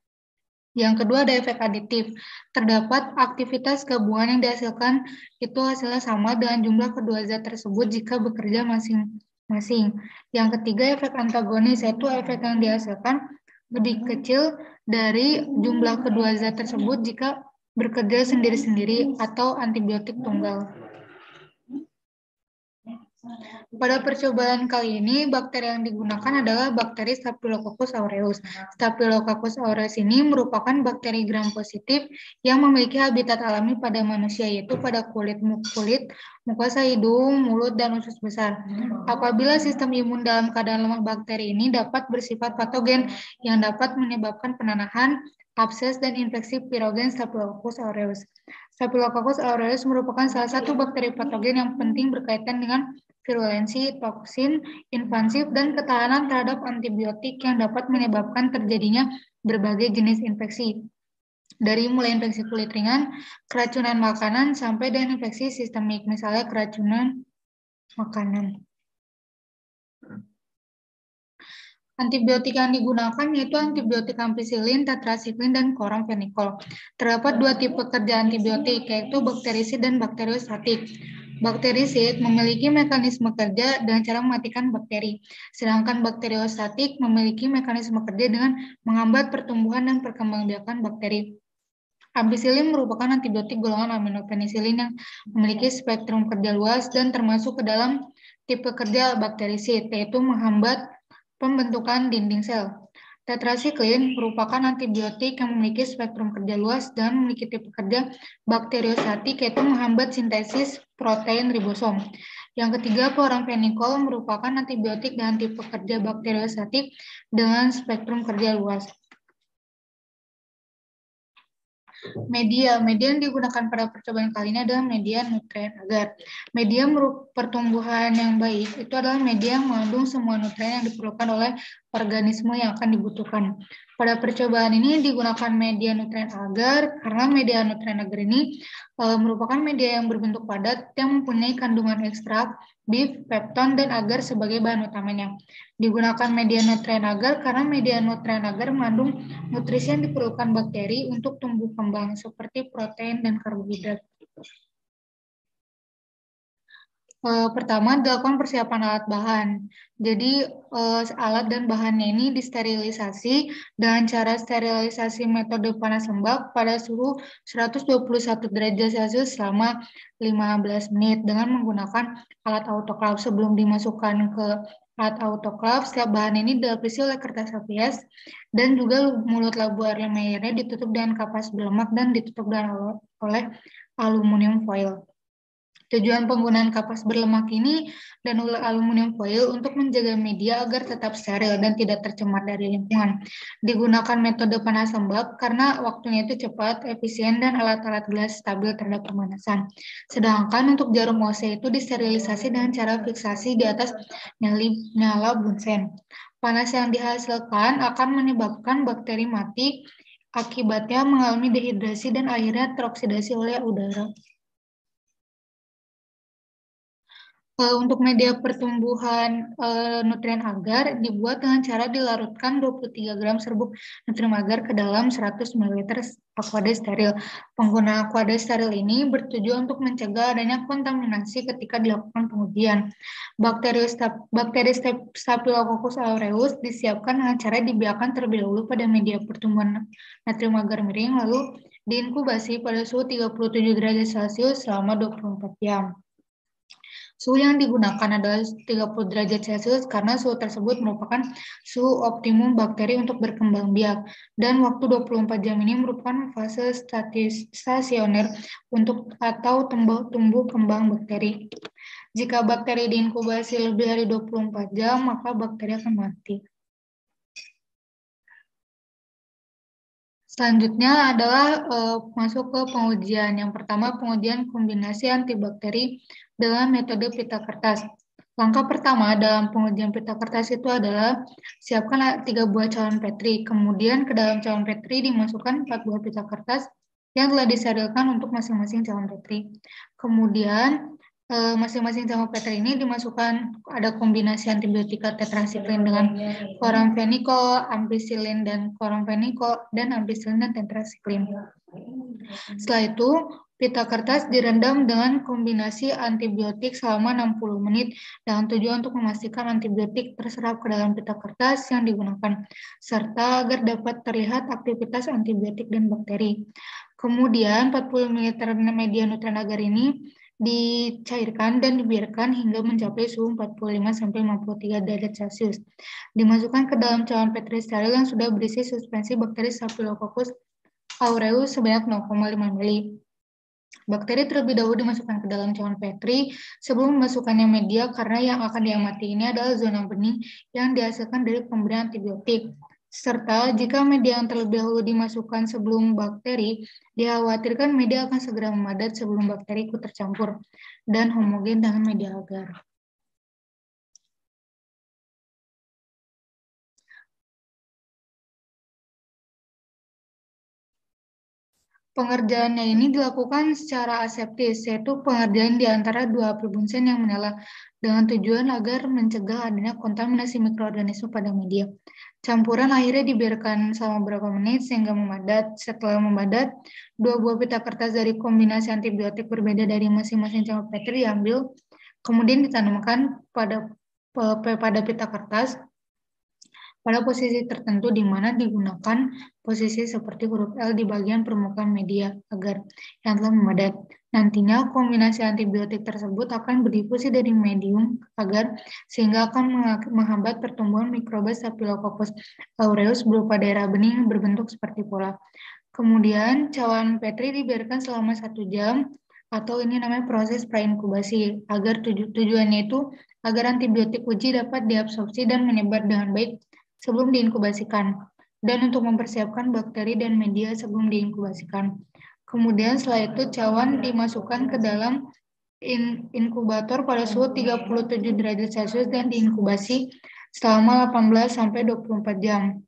Yang kedua ada efek aditif. Terdapat aktivitas gabungan yang dihasilkan itu hasilnya sama dengan jumlah kedua zat tersebut jika bekerja masing-masing. Yang ketiga efek antagonis yaitu efek yang dihasilkan lebih kecil dari jumlah kedua zat tersebut jika bekerja sendiri-sendiri atau antibiotik tunggal. Pada percobaan kali ini, bakteri yang digunakan adalah bakteri Staphylococcus aureus. Staphylococcus aureus ini merupakan bakteri gram positif yang memiliki habitat alami pada manusia, yaitu pada kulit, mukosa hidung, mulut, dan usus besar. Apabila sistem imun dalam keadaan lemah, bakteri ini dapat bersifat patogen yang dapat menyebabkan penanahan, abses, dan infeksi pirogen Staphylococcus aureus. Staphylococcus aureus merupakan salah satu bakteri patogen yang penting berkaitan dengan virulensi, toksin, invasif, dan ketahanan terhadap antibiotik yang dapat menyebabkan terjadinya berbagai jenis infeksi. Dari mulai infeksi kulit ringan, keracunan makanan, sampai dengan infeksi sistemik, misalnya keracunan makanan. Antibiotik yang digunakan yaitu antibiotik ampicillin, tetracycline, dan chloramphenicol. Terdapat 2 tipe kerja antibiotik, yaitu bakterisid dan bakteriostatik. Bakterisid memiliki mekanisme kerja dengan cara mematikan bakteri, sedangkan bakteriostatik memiliki mekanisme kerja dengan menghambat pertumbuhan dan perkembangbiakan bakteri. Ampicillin merupakan antibiotik golongan aminopenisilin yang memiliki spektrum kerja luas dan termasuk ke dalam tipe kerja bakterisid, yaitu menghambat pembentukan dinding sel. Tetracycline merupakan antibiotik yang memiliki spektrum kerja luas dan memiliki tipe kerja bakteriostatik, yaitu menghambat sintesis protein ribosom. Yang ketiga, chloramphenicol merupakan antibiotik dengan tipe kerja bakteriostatik dengan spektrum kerja luas. Media yang digunakan pada percobaan kali ini adalah media nutrien agar. Media pertumbuhan yang baik itu adalah media yang mengandung semua nutrien yang diperlukan oleh organisme yang akan dibutuhkan. Pada percobaan ini digunakan media nutrien agar karena media nutrien agar ini merupakan media yang berbentuk padat yang mempunyai kandungan ekstrak, beef, pepton, dan agar sebagai bahan utamanya. Digunakan media nutrien agar karena media nutrien agar mengandung nutrisi yang diperlukan bakteri untuk tumbuh kembang seperti protein dan karbohidrat. Pertama, dilakukan persiapan alat bahan. Jadi, alat dan bahannya ini disterilisasi dengan cara sterilisasi metode panas lembab pada suhu 121 derajat Celcius selama 15 menit dengan menggunakan alat autoclave. Sebelum dimasukkan ke alat autoclave, setiap bahan ini dilapisi oleh kertas ABS dan juga mulut labu Erlenmeyernya ditutup dengan kapas berlemak dan ditutup dengan oleh aluminium foil. Tujuan penggunaan kapas berlemak ini dan aluminium foil untuk menjaga media agar tetap steril dan tidak tercemar dari lingkungan. Digunakan metode panas lembab karena waktunya itu cepat, efisien, dan alat-alat gelas stabil terhadap pemanasan. Sedangkan untuk jarum OC itu disterilisasi dengan cara fiksasi di atas nyala bunsen. Panas yang dihasilkan akan menyebabkan bakteri mati, akibatnya mengalami dehidrasi dan akhirnya teroksidasi oleh udara. Untuk media pertumbuhan nutrien agar dibuat dengan cara dilarutkan 23 gram serbuk nutrien agar ke dalam 100 ml aquade steril. Penggunaan aquade steril ini bertujuan untuk mencegah adanya kontaminasi ketika dilakukan pengujian. Bakteri Staphylococcus aureus disiapkan dengan cara dibiarkan terlebih dahulu pada media pertumbuhan natrium agar miring lalu diinkubasi pada suhu 37 derajat Celcius selama 24 jam. Suhu yang digunakan adalah 30 derajat Celcius karena suhu tersebut merupakan suhu optimum bakteri untuk berkembang biak dan waktu 24 jam ini merupakan fase stasioner untuk atau tumbuh kembang bakteri. Jika bakteri diinkubasi lebih dari 24 jam, maka bakteri akan mati. Selanjutnya adalah masuk ke pengujian. Yang pertama, pengujian kombinasi antibakteri dengan metode pita kertas. Langkah pertama dalam pengujian pita kertas itu adalah siapkan 3 buah calon Petri. Kemudian ke dalam calon Petri dimasukkan 4 buah pita kertas yang telah disterilkan untuk masing-masing calon Petri. Kemudian masing-masing calon Petri ini dimasukkan, ada kombinasi antibiotika tetrasiklin dengan chloramphenicol, ampicillin dan chloramphenicol, dan ampicillin dan tetrasiklin. Setelah itu, pita kertas direndam dengan kombinasi antibiotik selama 60 menit dengan tujuan untuk memastikan antibiotik terserap ke dalam pita kertas yang digunakan, serta agar dapat terlihat aktivitas antibiotik dan bakteri. Kemudian 40 ml media nutrien agar ini dicairkan dan dibiarkan hingga mencapai suhu 45-53 derajat Celcius. Dimasukkan ke dalam cawan Petri steril yang sudah berisi suspensi bakteri Staphylococcus aureus sebanyak 0,5 ml. Bakteri terlebih dahulu dimasukkan ke dalam cawan Petri sebelum memasukkannya media karena yang akan diamati ini adalah zona bening yang dihasilkan dari pemberian antibiotik. Serta jika media yang terlebih dahulu dimasukkan sebelum bakteri, dikhawatirkan media akan segera memadat sebelum bakteri ikut tercampur dan homogen dengan media agar. Pengerjaannya ini dilakukan secara aseptis, yaitu pengerjaan di antara 2 api bunsen yang menyala dengan tujuan agar mencegah adanya kontaminasi mikroorganisme pada media. Campuran akhirnya dibiarkan selama beberapa menit sehingga memadat. Setelah memadat, 2 buah pita kertas dari kombinasi antibiotik berbeda dari masing-masing cawan Petri diambil, kemudian ditanamkan pada pita kertas pada posisi tertentu di mana digunakan posisi seperti huruf L di bagian permukaan media agar yang telah memadat. Nantinya kombinasi antibiotik tersebut akan berdifusi dari medium agar sehingga akan menghambat pertumbuhan mikroba Staphylococcus aureus berupa daerah bening yang berbentuk seperti pola. Kemudian cawan Petri dibiarkan selama 1 jam atau ini namanya proses prainkubasi agar tujuannya itu agar antibiotik uji dapat diabsorpsi dan menyebar dengan baik sebelum diinkubasikan, dan untuk mempersiapkan bakteri dan media sebelum diinkubasikan. Kemudian setelah itu cawan dimasukkan ke dalam inkubator pada suhu 37 derajat Celcius dan diinkubasi selama 18-24 jam.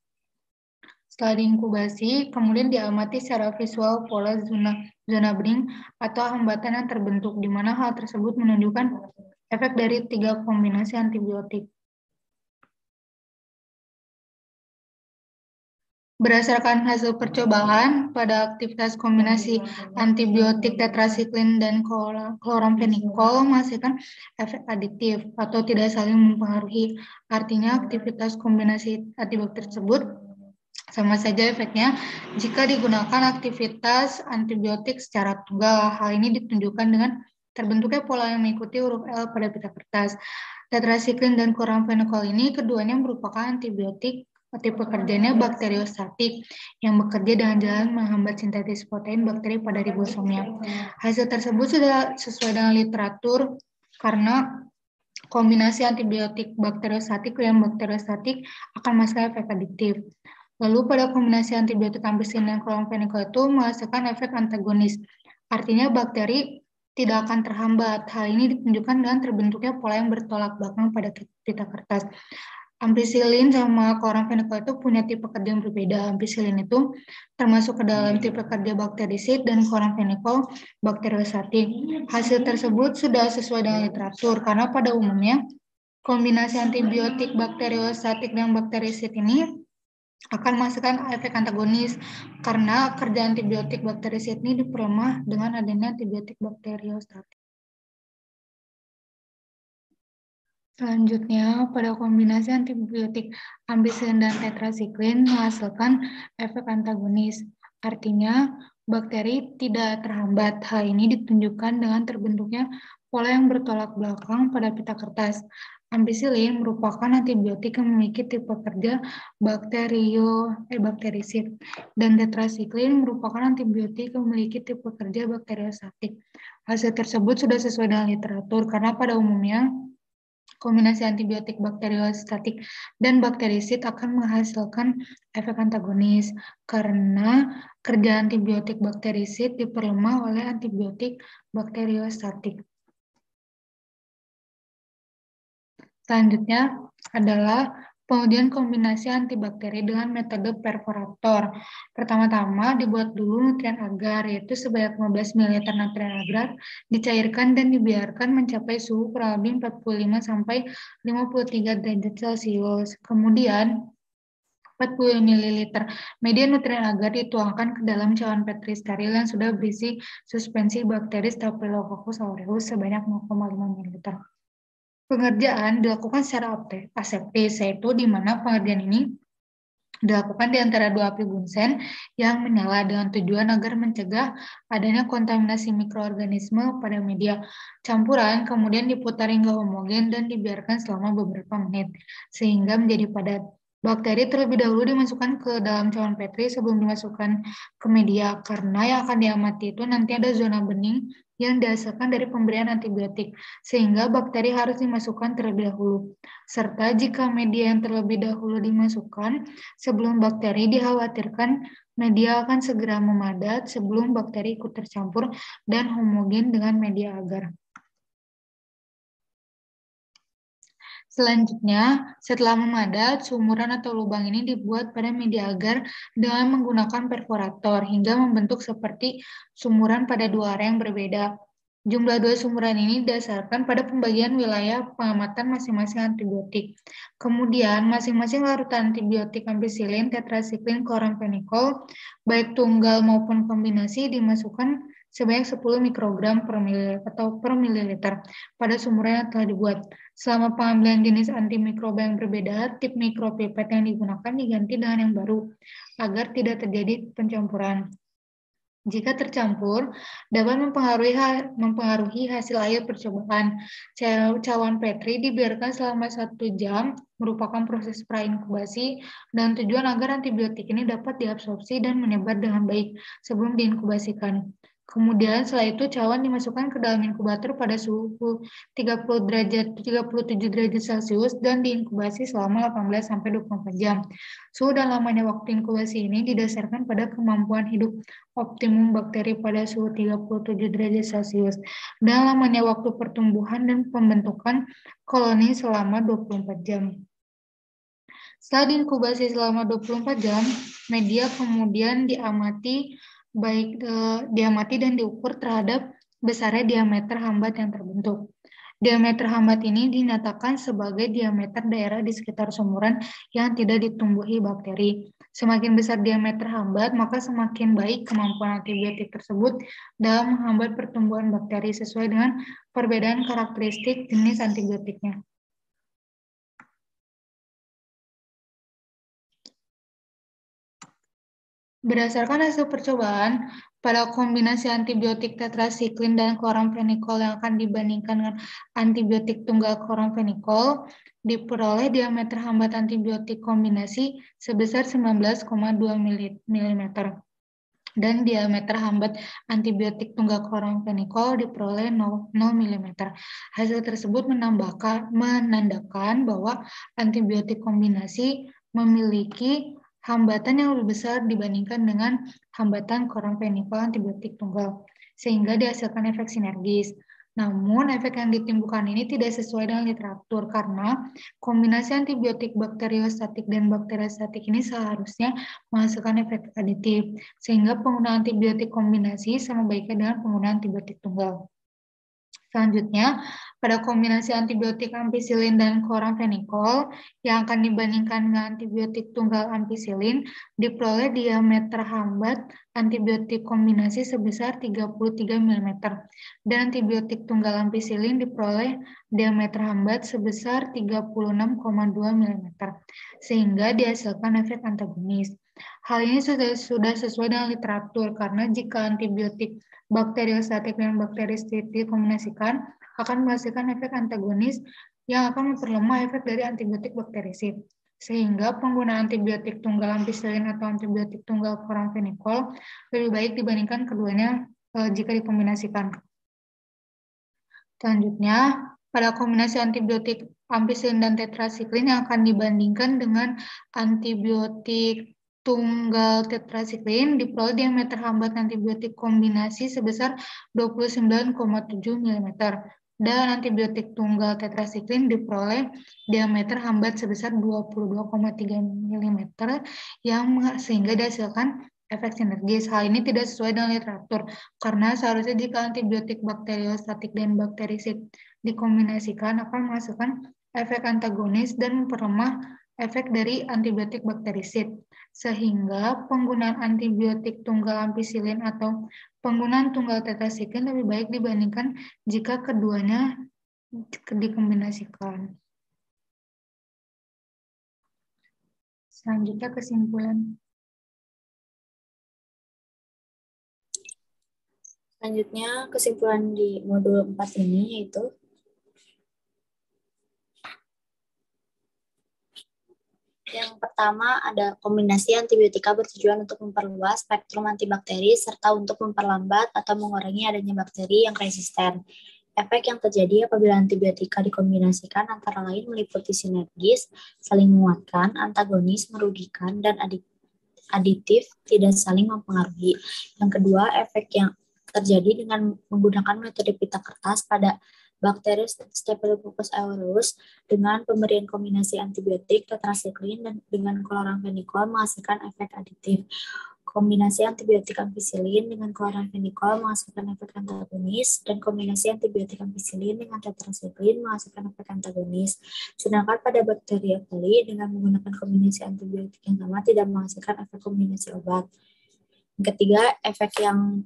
Setelah diinkubasi, kemudian diamati secara visual pola zona bening atau hambatan yang terbentuk, di mana hal tersebut menunjukkan efek dari 3 kombinasi antibiotik. Berdasarkan hasil percobaan pada aktivitas kombinasi antibiotik tetrasiklin dan chloramphenicol menghasilkan efek aditif atau tidak saling mempengaruhi. Artinya aktivitas kombinasi antibiotik tersebut sama saja efeknya jika digunakan aktivitas antibiotik secara tunggal. Hal ini ditunjukkan dengan terbentuknya pola yang mengikuti huruf L pada pita kertas. Tetrasiklin dan chloramphenicol ini keduanya merupakan antibiotik tipe kerjanya bakteriostatik yang bekerja dengan jalan menghambat sintesis protein bakteri pada ribosomnya. Hasil tersebut sudah sesuai dengan literatur karena kombinasi antibiotik bakteriostatik dan bakteriostatik akan menghasilkan efek aditif. Lalu pada kombinasi antibiotik ampicillin dan chloramphenicol itu menghasilkan efek antagonis. Artinya bakteri tidak akan terhambat. Hal ini ditunjukkan dengan terbentuknya pola yang bertolak belakang pada pita kertas. Ampicillin sama chloramphenicol itu punya tipe kerja yang berbeda. Ampicillin itu termasuk ke dalam tipe kerja bakterisid dan chloramphenicol bakteriostatik. Hasil tersebut sudah sesuai dengan literatur karena pada umumnya kombinasi antibiotik bakteriostatik dan bakterisid ini akan menghasilkan efek antagonis karena kerja antibiotik bakterisid ini diperlemah dengan adanya antibiotik bakteriostatik. Selanjutnya, pada kombinasi antibiotik ampicillin dan tetrasiklin menghasilkan efek antagonis. Artinya, bakteri tidak terhambat. Hal ini ditunjukkan dengan terbentuknya pola yang bertolak belakang pada pita kertas. Ampicillin merupakan antibiotik yang memiliki tipe kerja bakterisid, dan tetrasiklin merupakan antibiotik yang memiliki tipe kerja bakteriostatik. Hasil tersebut sudah sesuai dengan literatur karena pada umumnya kombinasi antibiotik bakteriostatik dan bakterisid akan menghasilkan efek antagonis karena kerja antibiotik bakterisid diperlemah oleh antibiotik bakteriostatik. Selanjutnya adalah pengujian kombinasi antibakteri dengan metode perforator. Pertama-tama dibuat dulu nutrien agar, yaitu sebanyak 15 ml nutrien agar, dicairkan dan dibiarkan mencapai suhu kurang lebih 45 sampai 53 derajat Celcius. Kemudian 40 ml media nutrien agar dituangkan ke dalam cawan Petri steril yang sudah berisi suspensi bakteri Staphylococcus aureus sebanyak 0,5 ml. Pengerjaan dilakukan secara aseptis, yaitu di mana pengerjaan ini dilakukan di antara dua api bunsen yang menyala dengan tujuan agar mencegah adanya kontaminasi mikroorganisme pada media. Campuran kemudian diputar hingga homogen dan dibiarkan selama beberapa menit sehingga menjadi padat. Bakteri terlebih dahulu dimasukkan ke dalam cawan Petri sebelum dimasukkan ke media, karena yang akan diamati itu nanti ada zona bening yang dihasilkan dari pemberian antibiotik, sehingga bakteri harus dimasukkan terlebih dahulu. Serta jika media yang terlebih dahulu dimasukkan sebelum bakteri, dikhawatirkan media akan segera memadat sebelum bakteri ikut tercampur dan homogen dengan media agar. Selanjutnya, setelah memadat, sumuran atau lubang ini dibuat pada media agar dengan menggunakan perforator hingga membentuk seperti sumuran pada dua area yang berbeda. Jumlah dua sumuran ini didasarkan pada pembagian wilayah pengamatan masing-masing antibiotik. Kemudian, masing-masing larutan antibiotik ampicillin, tetrasiklin, chloramphenicol, baik tunggal maupun kombinasi, dimasukkan sebanyak 10 mikrogram per mililiter pada sumuran yang telah dibuat. Selama pengambilan jenis antimikroba yang berbeda, tip mikropipet yang digunakan diganti dengan yang baru agar tidak terjadi pencampuran. Jika tercampur, dapat mempengaruhi hasil akhir percobaan. Cawan Petri dibiarkan selama 1 jam, merupakan proses pra-inkubasi, dan tujuan agar antibiotik ini dapat diabsorpsi dan menyebar dengan baik sebelum diinkubasikan. Kemudian setelah itu cawan dimasukkan ke dalam inkubator pada suhu 37 derajat Celcius dan diinkubasi selama 18-24 jam. Suhu dan lamanya waktu inkubasi ini didasarkan pada kemampuan hidup optimum bakteri pada suhu 37 derajat Celcius dan lamanya waktu pertumbuhan dan pembentukan koloni selama 24 jam. Setelah diinkubasi selama 24 jam, media kemudian diamati dan diukur terhadap besarnya diameter hambat yang terbentuk. Diameter hambat ini dinyatakan sebagai diameter daerah di sekitar sumuran yang tidak ditumbuhi bakteri. Semakin besar diameter hambat, maka semakin baik kemampuan antibiotik tersebut dalam menghambat pertumbuhan bakteri sesuai dengan perbedaan karakteristik jenis antibiotiknya. Berdasarkan hasil percobaan, pada kombinasi antibiotik tetrasiklin dan chloramphenicol yang akan dibandingkan dengan antibiotik tunggal chloramphenicol, diperoleh diameter hambat antibiotik kombinasi sebesar 19,2 mm dan diameter hambat antibiotik tunggal chloramphenicol diperoleh 0 mm. Hasil tersebut menandakan bahwa antibiotik kombinasi memiliki hambatan yang lebih besar dibandingkan dengan hambatan chloramphenicol antibiotik tunggal, sehingga dihasilkan efek sinergis. Namun, efek yang ditimbulkan ini tidak sesuai dengan literatur karena kombinasi antibiotik bakteriostatik dan bakteriostatik ini seharusnya menghasilkan efek aditif, sehingga penggunaan antibiotik kombinasi sama baiknya dengan penggunaan antibiotik tunggal. Selanjutnya, pada kombinasi antibiotik ampicillin dan chloramphenicol yang akan dibandingkan dengan antibiotik tunggal ampicillin, diperoleh diameter hambat antibiotik kombinasi sebesar 33 mm dan antibiotik tunggal ampicillin diperoleh diameter hambat sebesar 36,2 mm sehingga dihasilkan efek antagonis. Hal ini sudah sesuai dengan literatur karena jika antibiotik bakteriostatik dan bakterisid dikombinasikan akan menghasilkan efek antagonis yang akan memperlemah efek dari antibiotik bakterisid. Sehingga penggunaan antibiotik tunggal ampicillin atau antibiotik tunggal chloramphenicol lebih baik dibandingkan keduanya jika dikombinasikan. Selanjutnya, pada kombinasi antibiotik ampicillin dan tetrasiklin yang akan dibandingkan dengan antibiotik tunggal tetrasiklin, diperoleh diameter hambat antibiotik kombinasi sebesar 29,7 mm dan antibiotik tunggal tetrasiklin diperoleh diameter hambat sebesar 22,3 mm sehingga dihasilkan efek sinergis. Hal ini tidak sesuai dengan literatur karena seharusnya jika antibiotik bakteriostatik dan bakterisid dikombinasikan akan menghasilkan efek antagonis dan memperlemah efek dari antibiotik bakterisid, sehingga penggunaan antibiotik tunggal ampicillin atau penggunaan tunggal tetrasiklin lebih baik dibandingkan jika keduanya dikombinasikan. Selanjutnya kesimpulan. Selanjutnya kesimpulan di modul 4 ini yaitu yang pertama ada kombinasi antibiotika bertujuan untuk memperluas spektrum antibakteri serta untuk memperlambat atau mengurangi adanya bakteri yang resisten. Efek yang terjadi apabila antibiotika dikombinasikan antara lain meliputi sinergis, saling menguatkan, antagonis, merugikan, dan aditif tidak saling mempengaruhi. Yang kedua, efek yang terjadi dengan menggunakan metode pita kertas pada bakteri Staphylococcus aureus dengan pemberian kombinasi antibiotik tetrasiklin dan dengan chloramphenicol menghasilkan efek aditif. Kombinasi antibiotik ampicillin dengan chloramphenicol menghasilkan efek antagonis dan kombinasi antibiotik ampicillin dengan tetrasiklin menghasilkan efek antagonis. Sedangkan pada bakteri E. coli dengan menggunakan kombinasi antibiotik yang sama tidak menghasilkan efek kombinasi obat. Yang ketiga, efek yang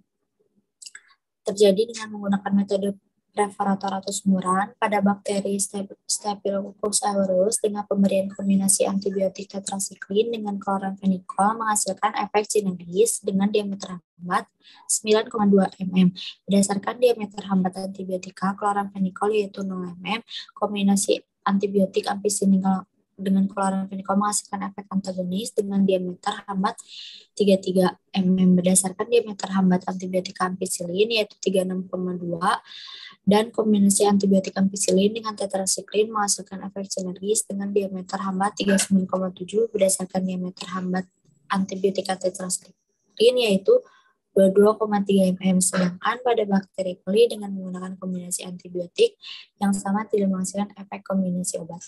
terjadi dengan menggunakan metode preparator atau sumuran pada bakteri Staphylococcus aureus dengan pemberian kombinasi antibiotik tetrasiklin dengan chloramphenicol menghasilkan efek sinergis dengan diameter hambat 9,2 mm. Berdasarkan diameter hambat antibiotika chloramphenicol yaitu 0 mm, kombinasi antibiotik ampicillin dengan chloramphenicol menghasilkan efek antagonis dengan diameter hambat 33 mm. Berdasarkan diameter hambat antibiotika ampicillin yaitu 36,2 dan kombinasi antibiotik ampicillin dengan tetrasiklin menghasilkan efek sinergis dengan diameter hambat 39,7 berdasarkan diameter hambat antibiotika tetrasiklin yaitu 22,3 mm. Sedangkan pada bakteri coli dengan menggunakan kombinasi antibiotik yang sama tidak menghasilkan efek kombinasi obat.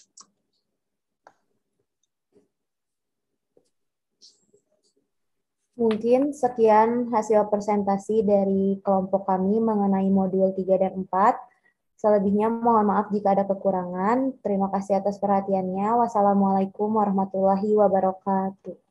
Mungkin sekian hasil presentasi dari kelompok kami mengenai modul 3 dan 4. Selebihnya mohon maaf jika ada kekurangan. Terima kasih atas perhatiannya. Wassalamualaikum warahmatullahi wabarakatuh.